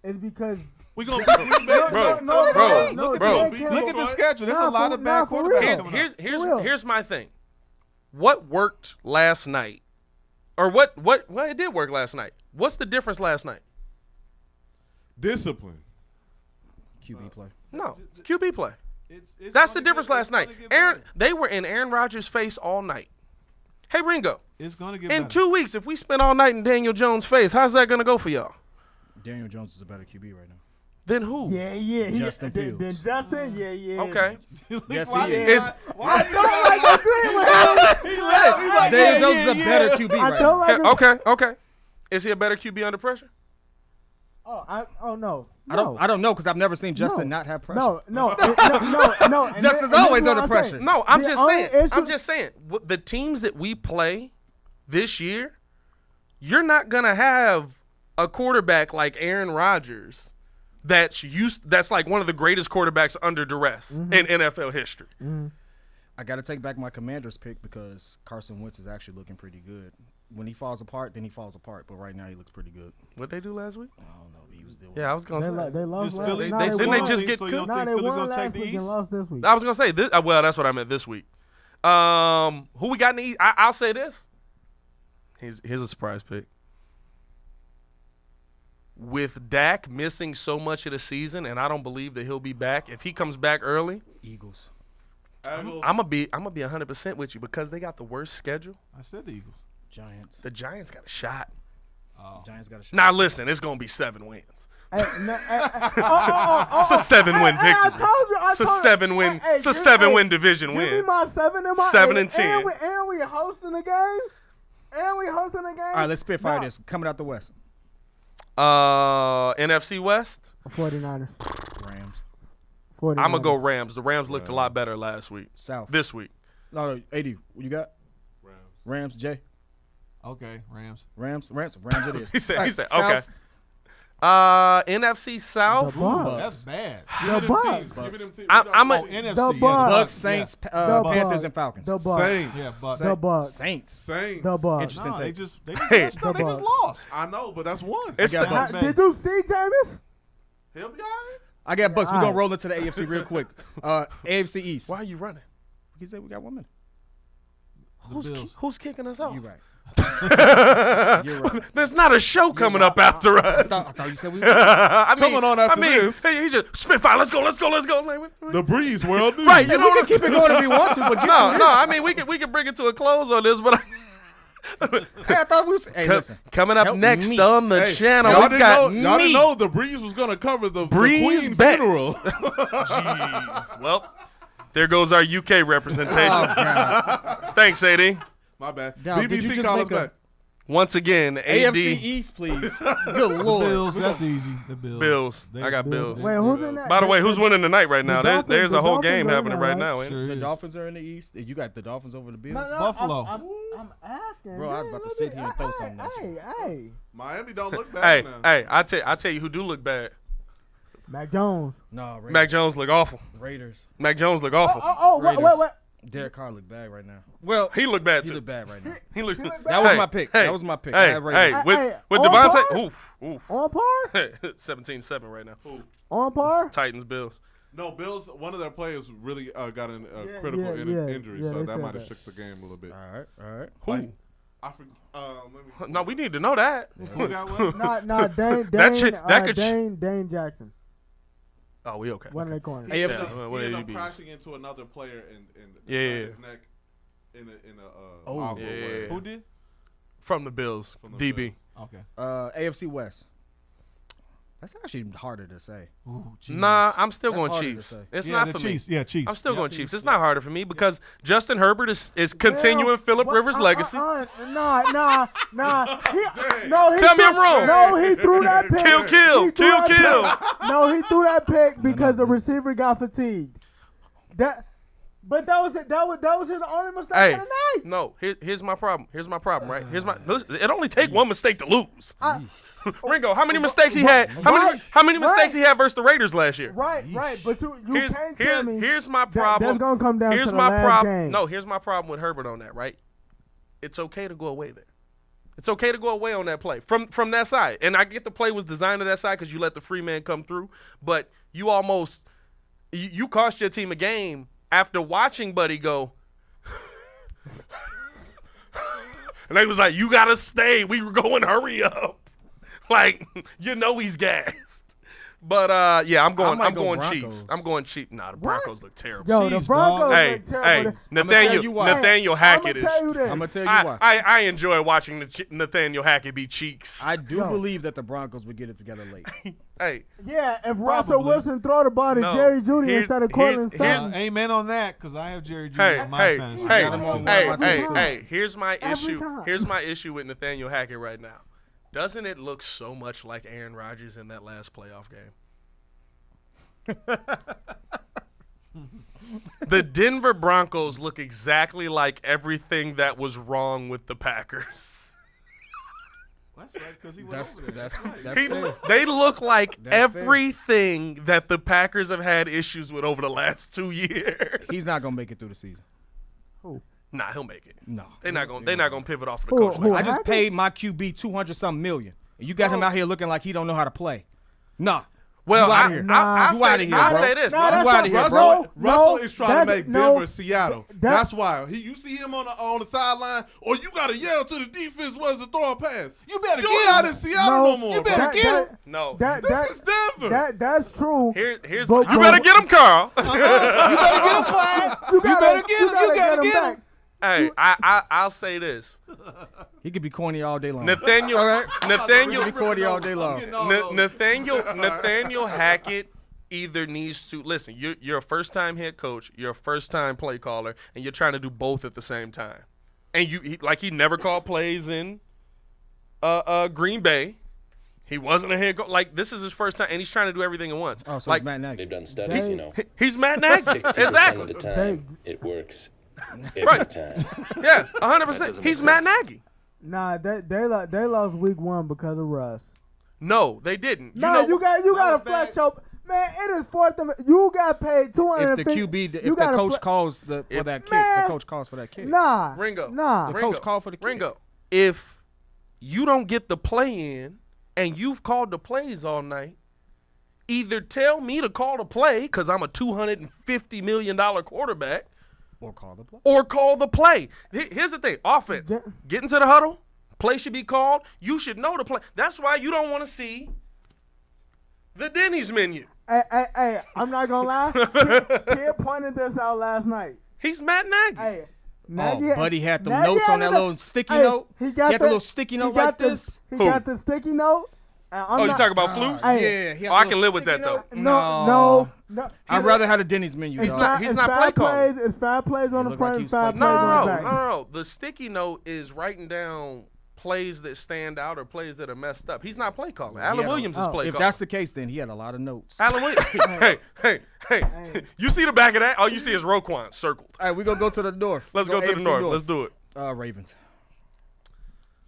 that is because We gonna beat Green Bay. Bro, no, bro, no, bro. they can't- Look at the schedule. There's Nah, a lot for- of bad nah, for quarterbacks real. coming up. Here's my thing. What worked last night, or what? Well, it did work last night. What's the difference last night? Discipline. QB play. No, QB play. It's That's the gonna difference get- last it's night. gonna get Aaron, better. they were in Aaron Rodgers' face all night. Hey Ringo, It's gonna get in better. 2 weeks, if we spend all night in Daniel Jones' face, how's that gonna go for y'all? Daniel Jones is a better QB right now. Then who? Yeah. Justin Then Fields. Justin, yeah. Okay. Yes, Why he did- is. Why I don't like agreeing with him. He left. He's like, Daniel yeah, Jones yeah, is a yeah. better QB I right don't now. like him. Okay. Is he a better QB under pressure? No. I don't know because I've never seen Justin No. not have pressure. No. And Justin's this always is what under I'm pressure. saying. No, I'm The just only saying. issue- I'm just saying. The teams that we play this year, you're not gonna have a quarterback like Aaron Rodgers that's like one of the greatest quarterbacks under duress in NFL history. I got to take back my Commanders pick because Carson Wentz is actually looking pretty good. When he falls apart, then he falls apart. But right now, he looks pretty good. What'd they do last week? I don't know. He was still. Yeah, I was gonna say. They lost Just last Philly- week. they- Nah, didn't they won. just get so you cooked? don't Nah, think they Philly's won gonna last take the week and East? lost this week. I was gonna say this. Well, that's what I meant this week. Who we got in the East? I'll say this. Here's a surprise pick. With Dak missing so much of the season, and I don't believe that he'll be back. If he comes back early, Eagles. Eagles. I'm gonna be 100% with you because they got the worst schedule. I said the Eagles. Giants. The Giants got a shot. Giants got a shot. Now listen, it's gonna be 7 wins. Hey, It's a 7-win victory. I told you. It's a 7-win. It's a 7-win division Give me win. my 7 and my 7 and 10. And we hosting the game. All right, let's spitfire this. Coming out the West. NFC West. 49ers. Rams. 49ers. I'm gonna go Rams. The Rams looked a lot better last week. South. This week. No, AD. What you got? Rams. Rams. Jay. Okay, Rams. Rams it is. He said. All He right, said. South. Okay. NFC South. The Bucks. That's bad. Give me them Bucks. teams. Give me them teams. I'm Oh, a. NFC. The yeah, Bucks. Bucks, Saints, Bucks. Panthers, and Falcons. The Bucks. Saints. Yeah, but The Bucks. Saints. Saints. The Bucks. Interesting no, they take. just Hey. no, they just lost. I know, but that's one. It's got Bucks. Did you see Jameis? He'll be all right. I got Bucks. We're All going right. to roll into the AFC real quick. AFC East. Why are you running? He said we got 1 minute. Bills. Who's kicking us off? You're right. You're right. There's not a show coming up after I us. thought you said we I mean, Coming on after this. Hey, he just Spitfire. Let's go. The Breeze World News. Right, you Yeah, know we can keep it going if we want to, but No. I mean, we can bring it to a close on this, but Hey, I thought we was. Hey, listen. coming up Help next me. on the Hey, channel, y'all we've didn't got know, y'all me. didn't know the Breeze was gonna cover the Breeze Queen bets. funeral. Jeez. Well, there goes our UK representation. Oh, God. Thanks, AD. My bad. Now, did you BBC just call us make a- back. Once again, AD. AFC East, please. Good The Lord. Bills. That's easy. The Bills. Bills. They- I got Bills. Wait, who's in that? By the way, who's winning tonight right now? Dolphins- There's a the whole Dolphins game are in happening there, right right? now. Ain't it? Sure The is. Dolphins are in the East. You got the Dolphins over the Bills. Buffalo. I'm asking. Bro, I was about to sit here and throw something at you. Hey. Miami don't look bad now. Hey, I tell you who do look bad. Mac Jones. No, Raiders. Mac Jones look awful. Raiders. Mac Jones look awful. Wait. Derek Carr look bad right now. Well, he looked bad He too. look bad right now. He looked. That was Hey, my pick. Hey, That was my pick. I Hey, had Ravens. hey, Hey, with on Devontae, par? oof. On par? 17-7 right now. On par? Titans, Bills. No, Bills. One of their players really got a Yeah, critical yeah, injury, yeah, so they that said might have that. shook the game a little bit. All right. Who? Like, I forget. Let me. No, we need to know that. Who got one? Nah, Dane, that could Dane Jackson. Oh, we okay. One of okay. their corners. AFC. Yeah, what He ended up ADBs? crashing into another player and Yeah. his neck in a Oh. mild Yeah. way. Who did? From the Bills, From the DB. Okay. AFC West. That's actually harder to say. Ooh, Nah, I'm still That's going harder to Chiefs. say. It's yeah, not the for Chiefs. me. Yeah, Chiefs. I'm still Yeah, going Chiefs. It's not harder for me because Justin Herbert is continuing Well, Phillip what- Rivers' legacy. Nah. Tell me I'm wrong. No, he threw that pick. Kill, He threw that kill. pick. No, he threw that pick because the receiver got fatigued. But that was his only mistake Hey, of the night. no. Here's my problem. Right. Listen, it only take one mistake to lose. Ringo, how many mistakes he had? How many mistakes he had versus the Raiders last year? Right. But you can't tell me. Here's my that- problem. That's gonna come down Here's to the my last problem. game. No, here's my problem with Herbert on that. Right. It's okay to go away there. It's okay to go away on that play from that side. And I get the play was designed to that side because you let the free man come through. But you almost you cost your team a game after watching Buddy go. And they was like, "You gotta stay. We were going. Hurry up!" Like he's gassed. But yeah, I'm going Broncos. Chiefs. I'm going Chiefs. Nah, the Broncos look terrible. Yo, the Chiefs, Broncos dog. Hey, look terrible. Nathaniel you why. Nathaniel Hackett I'ma tell you is. this. I'm gonna tell you why. I enjoy watching Nathaniel Hackett be cheeks. I do believe that the Broncos would get it together late. Hey, Yeah, if Russell Probably. Wilson throw the ball to No, Jerry Judy here's- instead of Cortland here's- Sutton. Amen on that, because I have Jerry Judy hey, on my hey, fantasy. hey, got him on hey, one of my hey, teams. hey. Here's my Every issue. time. Here's my issue with Nathaniel Hackett right now. Doesn't it look so much like Aaron Rodgers in that last playoff game? The Denver Broncos look exactly like everything that was wrong with the Packers. That's right, because he went That's over there. that's fair. They look like That's fair. everything that the Packers have had issues with over the last 2 years. He's not gonna make it through the season. Nah, he'll make it. No. They're not gonna pivot off of the Who- coach. who- Like I just Hackett? paid my QB $200-something million, and you got him out here looking like he don't know how to play. Nah. well, You outta here. Nah. I You outta say, here, I bro. say this. Nah, that's You outta not- here, bro. Russell No, is trying to that's- make no, Denver Seattle. that- That's why you see him on the sideline, or you gotta yell to the defense was to throw a pass. You better You're get not him. in Seattle no more. You better bro. get him. No. This is Denver. That's true. Here's But- you better get him, Carl. You better get him, Clyde. You better get him. You gotta get him. Hey, I'll say this. He could be corny all day long. Nathaniel He could be corny all day long. Nathaniel Hackett either needs to listen. You're a first-time head coach, you're a first-time play caller, and you're trying to do both at the same time. And he never called plays in Green Bay. He wasn't a head coach. Like, this is his first time, and he's trying to do everything at once. Oh, so like it's Matt Nagy. They've done studies, he's Matt Nagy. 60% Exactly. of the time, it works every Right. time. Yeah, 100%. He's Matt Nagy. Nah, they lost week 1 because of Russ. No, they didn't. Nah, you got to was flex bad. your man. It is fourth. You got paid If $250. the QB, you if the gotta coach fle- calls for that kick, Man. the coach calls for that kick. Nah, Ringo. Nah, The coach called for the kick. Ringo, if you don't get the play in and you've called the plays all night, either tell me to call the play because I'm a $250 million quarterback, Or call the play. or call the play. Here's the thing. Offense. Get into the huddle. Play should be called. You should know the play. That's why you don't want to see the Denny's menu. Hey, I'm not gonna lie. Kid pointed this out last night. He's Matt Nagy. Hey, Oh, Buddy had them Nagy notes on had that the- little sticky hey, note. He got the little sticky he note got like the- this. He Who? got the sticky note. and I'm You not- talking about flus? Hey, Yeah, he had Oh, I the can little live with sticky that, though. note. No. I'd rather have the Denny's menu. He's dog. not- It's play five calling. plays. It's 5 plays on the looked like front, he was 5 playing- plays on the No. back. The sticky note is writing down plays that stand out or plays that are messed up. He's not play calling. Alan Yeah. Williams is Oh. play If calling. that's the case, then he had a lot of notes. Alan Williams. hey. You see the back of that? All you see is Roquan circled. All right, we're going to go to the north. Let's go to the AFC north. Let's do it. Ravens.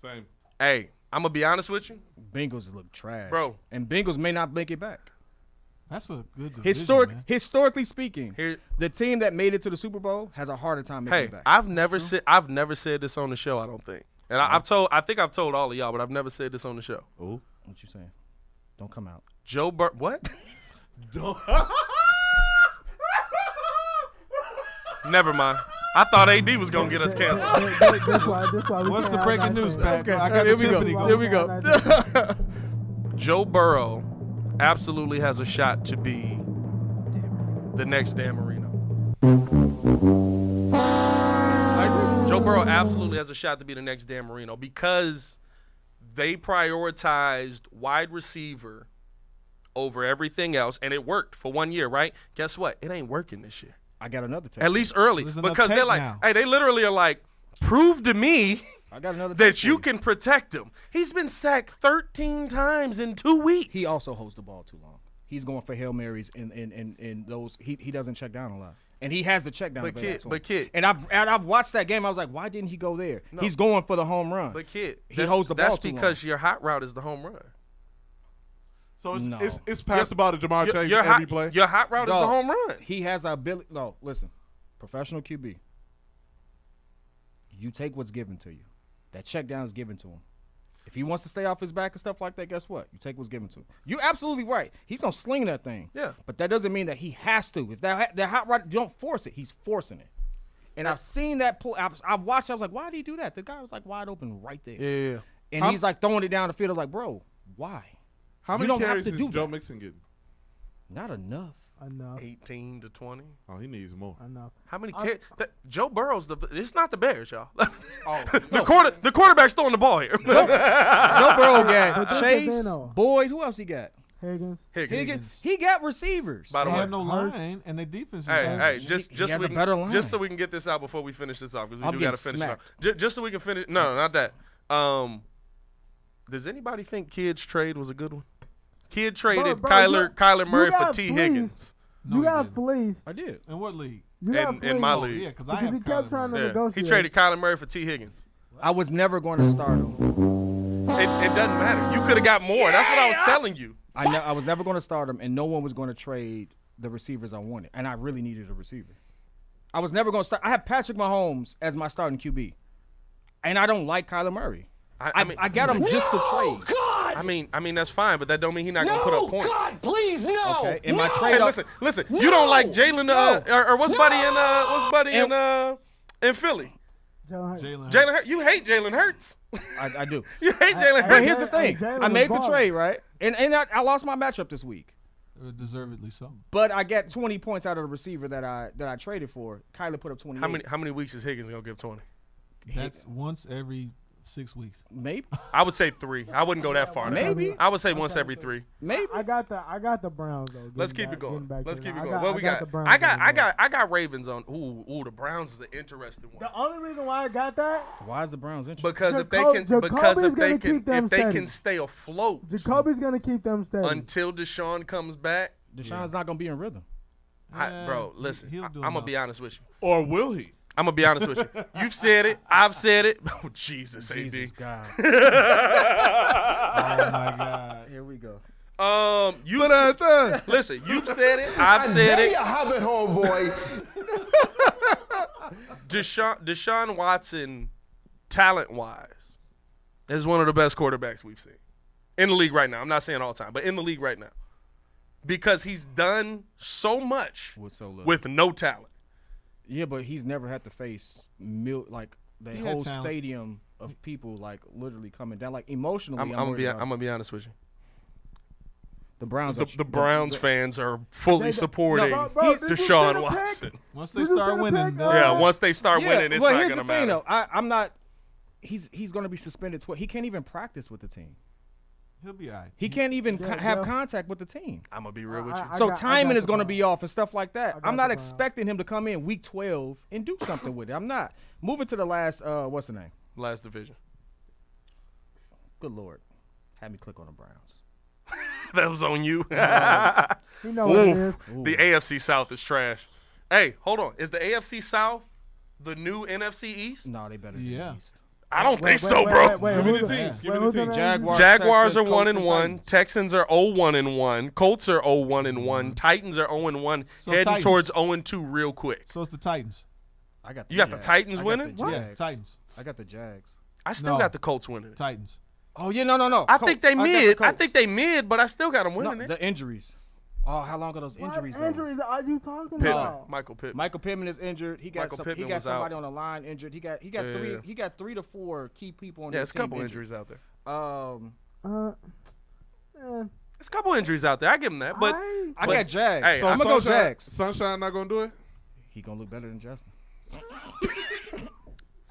Same. Hey, I'm going to be honest with you. Bengals look trash. Bro. And Bengals may not make it back. That's a good division, man. Historically speaking, Here- the team that made it to the Super Bowl has a harder time making Hey, it back. I've never said this on the show. I don't think, and I think I've told all of y'all, but I've never said this on the show. Ooh, what you saying? Don't come out. Joe Burrow, what? Never mind. I thought AD was gonna get us canceled. What's the breaking news, Pat? Okay, I got here the we go. timpani Here going. we go. Joe Burrow absolutely has a shot to be the next Dan Marino. Joe Burrow absolutely has a shot to be the next Dan Marino because they prioritized wide receiver over everything else, and it worked for 1 year, right? Guess what? It ain't working this year. I got another text. At least early. There's enough Because they're tape like, now. hey, they literally are like, prove to me I got another that text you for can protect him. He's been sacked 13 times in 2 weeks. He also holds the ball too long. He's going for Hail Marys in those. He doesn't check down a lot, and he has the check down. But kid, and I've watched that game. I was like, why didn't he go there? He's going for the home run. But kid, he holds the ball that's too because your hot route is the home run. So it's, No. it's passed about to Jamar Chase Your every play. Your hot route is the Dog, home run. He has the ability. No, listen, professional QB. You take what's given to you. That check down is given to him. If he wants to stay off his back and stuff like that, guess what? You take what's given to him. You're absolutely right. He's gonna sling that thing. Yeah. But that doesn't mean that he has to. If that hot route, you don't force it. He's forcing it. And I've seen that pull. I've watched. I was like, why did he do that? The guy was like wide open right there. Yeah. And he's like throwing it down the field. I was like, bro, why? How You many don't have carries to is do Joe that. Mixon getting? Not enough. Enough. 18 to 20. Oh, he needs more. Enough. How many carries? Joe Burrow's it's not the Bears, y'all. Oh, the quarterback's throwing the ball here. Joe Burrow got But Chase, they know. Boyd. Who else he got? Higgins. Higgins. He got receivers. By the They way, have no line, and their defense is Hey, average. just He just has so a we better can, line. just so we can get this out before we finish this off because we I'm do got to getting finish it off. smacked. Just so we can finish. No, not that. Does anybody think Kidd's trade was a good one? Kidd traded Bro, Kyler you Murray for got T. fleeced. Higgins. No, You he got didn't. fleeced. I did. In what league? You got In fleeced. my Oh, league. yeah, because I Because have he kept Kyler trying to Murray. Yeah. negotiate. He traded Kyler Murray for T. Higgins. I was never going to start him. It doesn't matter. You could have got more. That's what I was telling you. I was never going to start him, and no one was going to trade the receivers I wanted, and I really needed a receiver. I was never going to start. I had Patrick Mahomes as my starting QB, and I don't like Kyler Murray. I got him just to trade. I mean that's fine, but that don't mean he's not gonna put up points. Okay, in my trade, Hey, listen. You don't like Jalen or what's Buddy in Philly? Jalen Jalen Hurts. You hate Jalen Hurts. I do. You hate Jalen But Hurts. here's the thing: Jalen I made the was trade, right, and I lost my matchup this week. Deservedly so. But I got 20 points out of the receiver that I traded for. Kyler put up 28. How many weeks is Higgins gonna give 20? That's once every 6 weeks. Maybe. I would say 3. I wouldn't go that far. Maybe. I would say once every 3. Maybe. I got the Browns though. Let's Getting keep it back- going. getting back Let's to keep that. it going. What we got? the Browns I getting back. got Ravens on. Ooh, the Browns is an interesting one. The only reason why I got that, Why is the Browns interested? Because if they Jacoby's can gonna stay afloat Jacoby's gonna keep them steady. until Deshaun comes back, Deshaun's not going to be in rhythm. bro, listen, he'll I'm do gonna enough. be honest with you. or will he? I'm gonna be honest with you. You've said it. I've said it. Oh Jesus, Jesus AD. God. Oh my God. Here we go. You listen. You've said it. I've said There it. you have it, homeboy. Deshaun Watson, talent-wise, is one of the best quarterbacks we've seen in the league right now. I'm not saying all time, but in the league right now, because he's done so much With so little. with no talent. Yeah, but he's never had to face the He had whole talent. stadium of people like literally coming down. Like emotionally, I'm worried about gonna be honest with you. the Browns. The Browns fans are fully supporting No, bro, did you see Deshaun the pick? Watson. Once they Did you start see the winning, pick? they'll- Yeah, once they start winning, it's well, not here's gonna the thing, matter. though. I'm not. He's going to be suspended. He can't even practice with the team. he'll be all right. He can't even have yeah. contact with the team. I'm gonna be real with you. I So got timing the is going to be Browns. off and stuff like that. got I'm the not Browns. expecting him to come in week 12 and do something with it. I'm not. Moving to the last, what's the name? Last division. Good Lord. Had me click on the Browns. That was on you. You know what it is. The AFC South is trash. Hey, hold on. Is the AFC South the new NFC East? No, they better than Yeah. the East. I don't think so, bro. Give me the teams. Give me the teams. Jaguars are Texans, 1-1. Titans. Texans are 0-1-1. Colts are 0-1-1. Titans are 0-1. So Heading Titans. towards 0-2 real quick. So it's the Titans. I got You got the Jags. Titans I got winning? the Yeah, Jags. Titans. I got the Jags. I still No. got the Colts winning it. Titans. Oh yeah, no. I Colts. think they got the mid. I Colts. think they mid, but I still got them No, winning it. the injuries. Oh, how long are those injuries? What though? injuries are you talking Pittman. about? Michael Pittman. Michael Pittman is injured. He got Michael Pittman he got was somebody out. on the line injured. He got Yeah. three. He got 3 to 4 key people on Yeah, the it's a team couple injured. injuries out there. It's a couple injuries out there. I give him that. But I But- got Jags. hey, so I'm gonna go Jags. Sunshine not gonna do it. He gonna look better than Justin.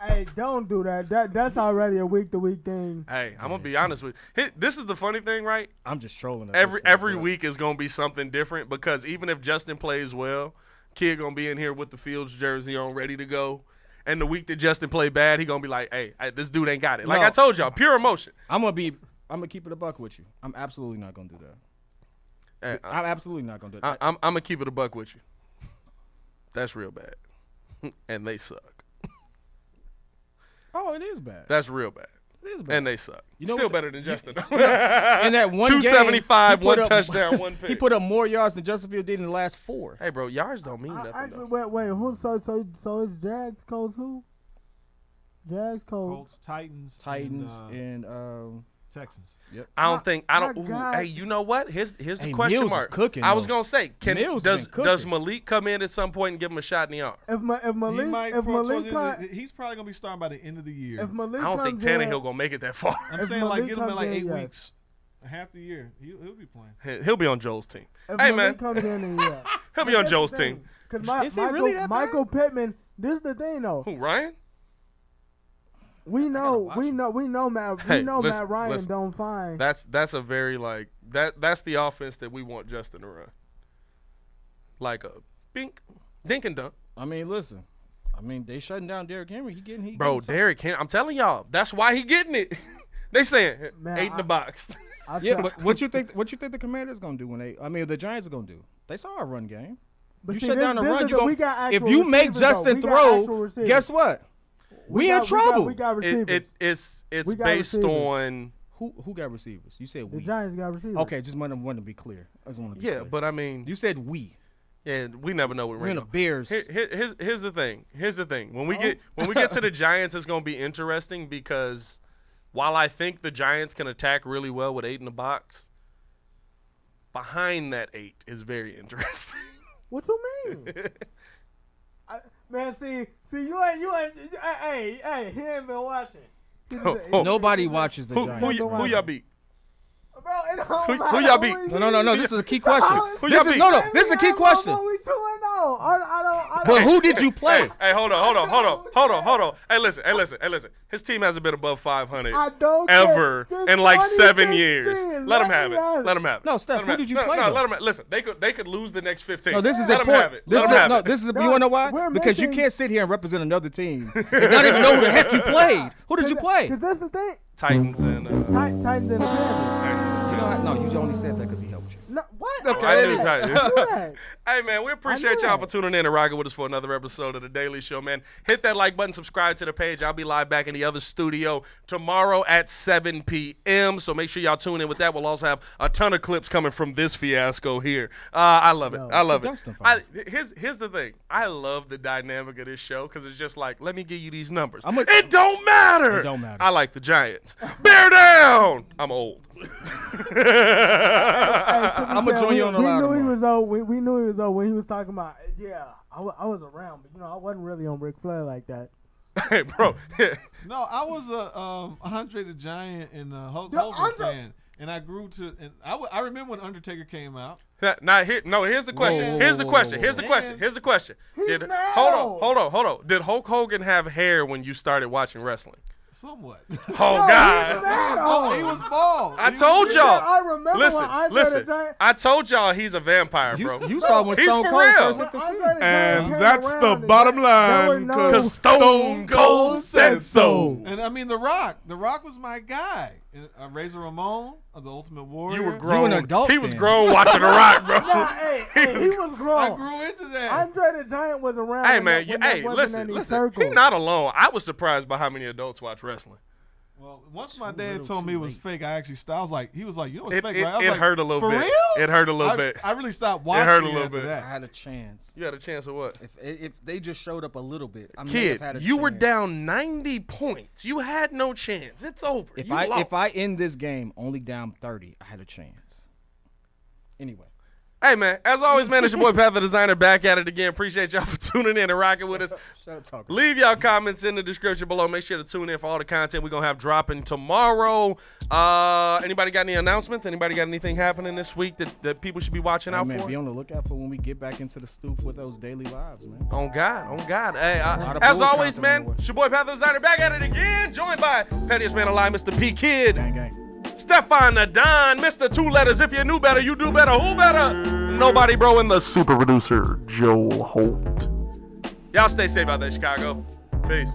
Hey, don't do that. That's already a week-to-week thing. hey, I'm gonna be honest with you. This is the funny thing, right? I'm just trolling. at Every this point, every but week is gonna be something different because even if Justin plays well, kid gonna be in here with the Fields jersey on, ready to go. And the week that Justin played bad, he gonna be like, "Hey, this dude ain't got it." Like No. I told y'all, pure emotion. I'm gonna keep it a buck with you. I'm absolutely not gonna do that. Hey, I'm absolutely not gonna do that. I'm gonna keep it a buck with you. That's real bad, and they suck. Oh, it is bad. That's real bad, It is bad. and they suck. You know Still what better than Justin. In that one game, 275, he put one up- touchdown, one pick. He put up more yards than Justin Field did in the last 4. Hey, bro, yards don't mean nothing Actually, though. wait. Who? So is Jags, Colts, who? Jags, Colts. Colts, Titans, Titans and, and Texans. I don't think I don't. my Ooh, God. hey, you know what? Here's the Hey, question Mills is mark. cooking, I was though. gonna say, Mills does been does cooking. Malik come in at some point and give him a shot in the arm? If Malik, He might. if towards Malik, the comes, end of- he's probably gonna be starting by the end of the year. if Malik I don't think comes in- Tannehill gonna make it that far. I'm if saying like Malik get him in comes like in, 8 yes. weeks, half the year. He'll be playing. He'll be on Joel's team. If Hey, Malik man. comes in, and yeah. He'll be on Joel's team. Because Is he really that bad? Michael Pittman. This is the thing, though. Who, Ryan? We know watch Matt. Hey, We know listen, Matt Ryan listen. don't find. That's a very like that's the offense that we want Justin to run. Like a bink, dink and dunk. I mean, listen. I mean, they shutting down Derrick Henry. He getting Bro, getting Derrick Henry, I'm telling y'all, that's why he getting it. They saying Man, 8 in the box. I Yeah, try- but what you think? What you think the Commanders gonna do when they? I mean, the Giants are gonna do. They saw a run game. but You see, shut this- down the this run. is You we gonna. got If actual you make receivers, though. Justin We got actual throw, receivers. guess what? We in got- trouble. We got receivers. It's We got based receivers. on Who got receivers? You said the we. Giants got receivers. Okay, just want to be clear. I just want to be clear. but I mean, You said we. yeah, we never know what We're in the Bears. Here's the thing. Here's the thing. When we get to the Giants, it's gonna be interesting because while I think the Giants can attack really well with 8 in the box, behind that 8 is very interesting. What you mean? Man, see, you ain't. Hey, he ain't been watching. Nobody watches the Who Giants. y'all beat? Bro, it don't Who matter. y'all beat? No. This is a key question. Who y'all beat? No. This is a key question. We 2-0. I But don't. who did you play? Hey, hold on. Hey, listen. His team hasn't been above 500 I don't ever care. in like Since 7 years. 2016, Let him let have me it. have it. Let him have it. No, Steph, Let him who have did it. you play, No, though? let him. Listen, they could lose the next 15. No, this is let important. Him have it. This Let is him have no. it. This is. No, You wanna know why? we're Because you missing- can't sit here and represent another team and not even know who the heck you played. Who did you play? Because that's the thing. Titans and Titans and the Commanders. You know, no, you only said that because he helped you. No, what? I knew I Titans. knew that. Hey, man, we appreciate y'all for tuning in and rocking with us for another episode of The Daily Show, man. Hit that like button, subscribe to the page. I'll be live back in the other studio tomorrow at 7 p.m., so make sure y'all tune in with that. We'll also have a ton of clips coming from this fiasco here. I love it. I love it. It's a dumpster fire. Here's the thing. I love the dynamic of this show because it's just like, let me give you these numbers. I'm a- It don't matter. It don't matter. I like the Giants. Bear down. I'm old. I'm gonna join you on the line We knew he tomorrow. was old. We knew he was old when he was talking about. Yeah, I was around, but I wasn't really on Ric Flair like that. Hey, bro. No, I was a Andre the Giant and Hulk Yo, Hogan Andre- fan, and I grew to. And I remember when Undertaker came out. Not here. No, here's the question. Whoa, Here's the whoa, question. whoa, Here's the whoa. question. Here's the question. He's now. Hold on. Did Hulk Hogan have hair when you started watching wrestling? Somewhat. Oh He's God. now. He was bald. I told y'all. I remember Listen, when Andre the listen. Giant. I told y'all he's a vampire, bro. You saw when He's Stone for Cold real. first When hit the Andre scene. the Giant And came that's around, the bottom there line, was 'cause Cause Stone Cold said so. And I mean, The Rock was my guy. And, Razor Ramon, the Ultimate Warrior. You were grown. an adult He was then. grown watching The Rock, bro. Nah, hey, he was grown. I grew into that. Andre the Giant was around. Hey when man, there wasn't hey, any listen. circles. He's not alone. I was surprised by how many adults watch wrestling. wrestling. Well, once my Too dad little, told me too it was late. fake, I actually stopped. I was like, he was like, you know what's It, fake, it, right? I was it like, hurt a little for bit. real? It hurt a little bit. I really stopped watching. hurt a little after bit. that. I had a chance. You had a chance of what? If they just showed up a little bit, I may Kid, have had a you were chance. down 90 points. You had no chance. It's over. If you I lost. if I end this game only down 30, I had a chance. Anyway. Hey, man, as always, man, it's your boy Pat the Designer back at it again. Appreciate y'all for tuning in and rocking with us. Shut up talking. Leave y'all comments in the description below. Make sure to tune in for all the content we're going to have dropping tomorrow. Anybody got any announcements? Anybody got anything happening this week that people should be watching Hey, out man, for? be on the lookout for when we get back into the stoop with those daily lives, man. On God. Hey, lot of as Bulls always, content man, on the way. it's your boy Pat the Designer back at it again. Joined by Pettiest Man Alive, Mr. P. Kid. Gang, gang. Stefan the Don, Mr. Two Letters. If you knew better, you do better. Who better? Nobody, bro, and the super producer, Joel Holt. Y'all stay safe out there, Chicago. Peace.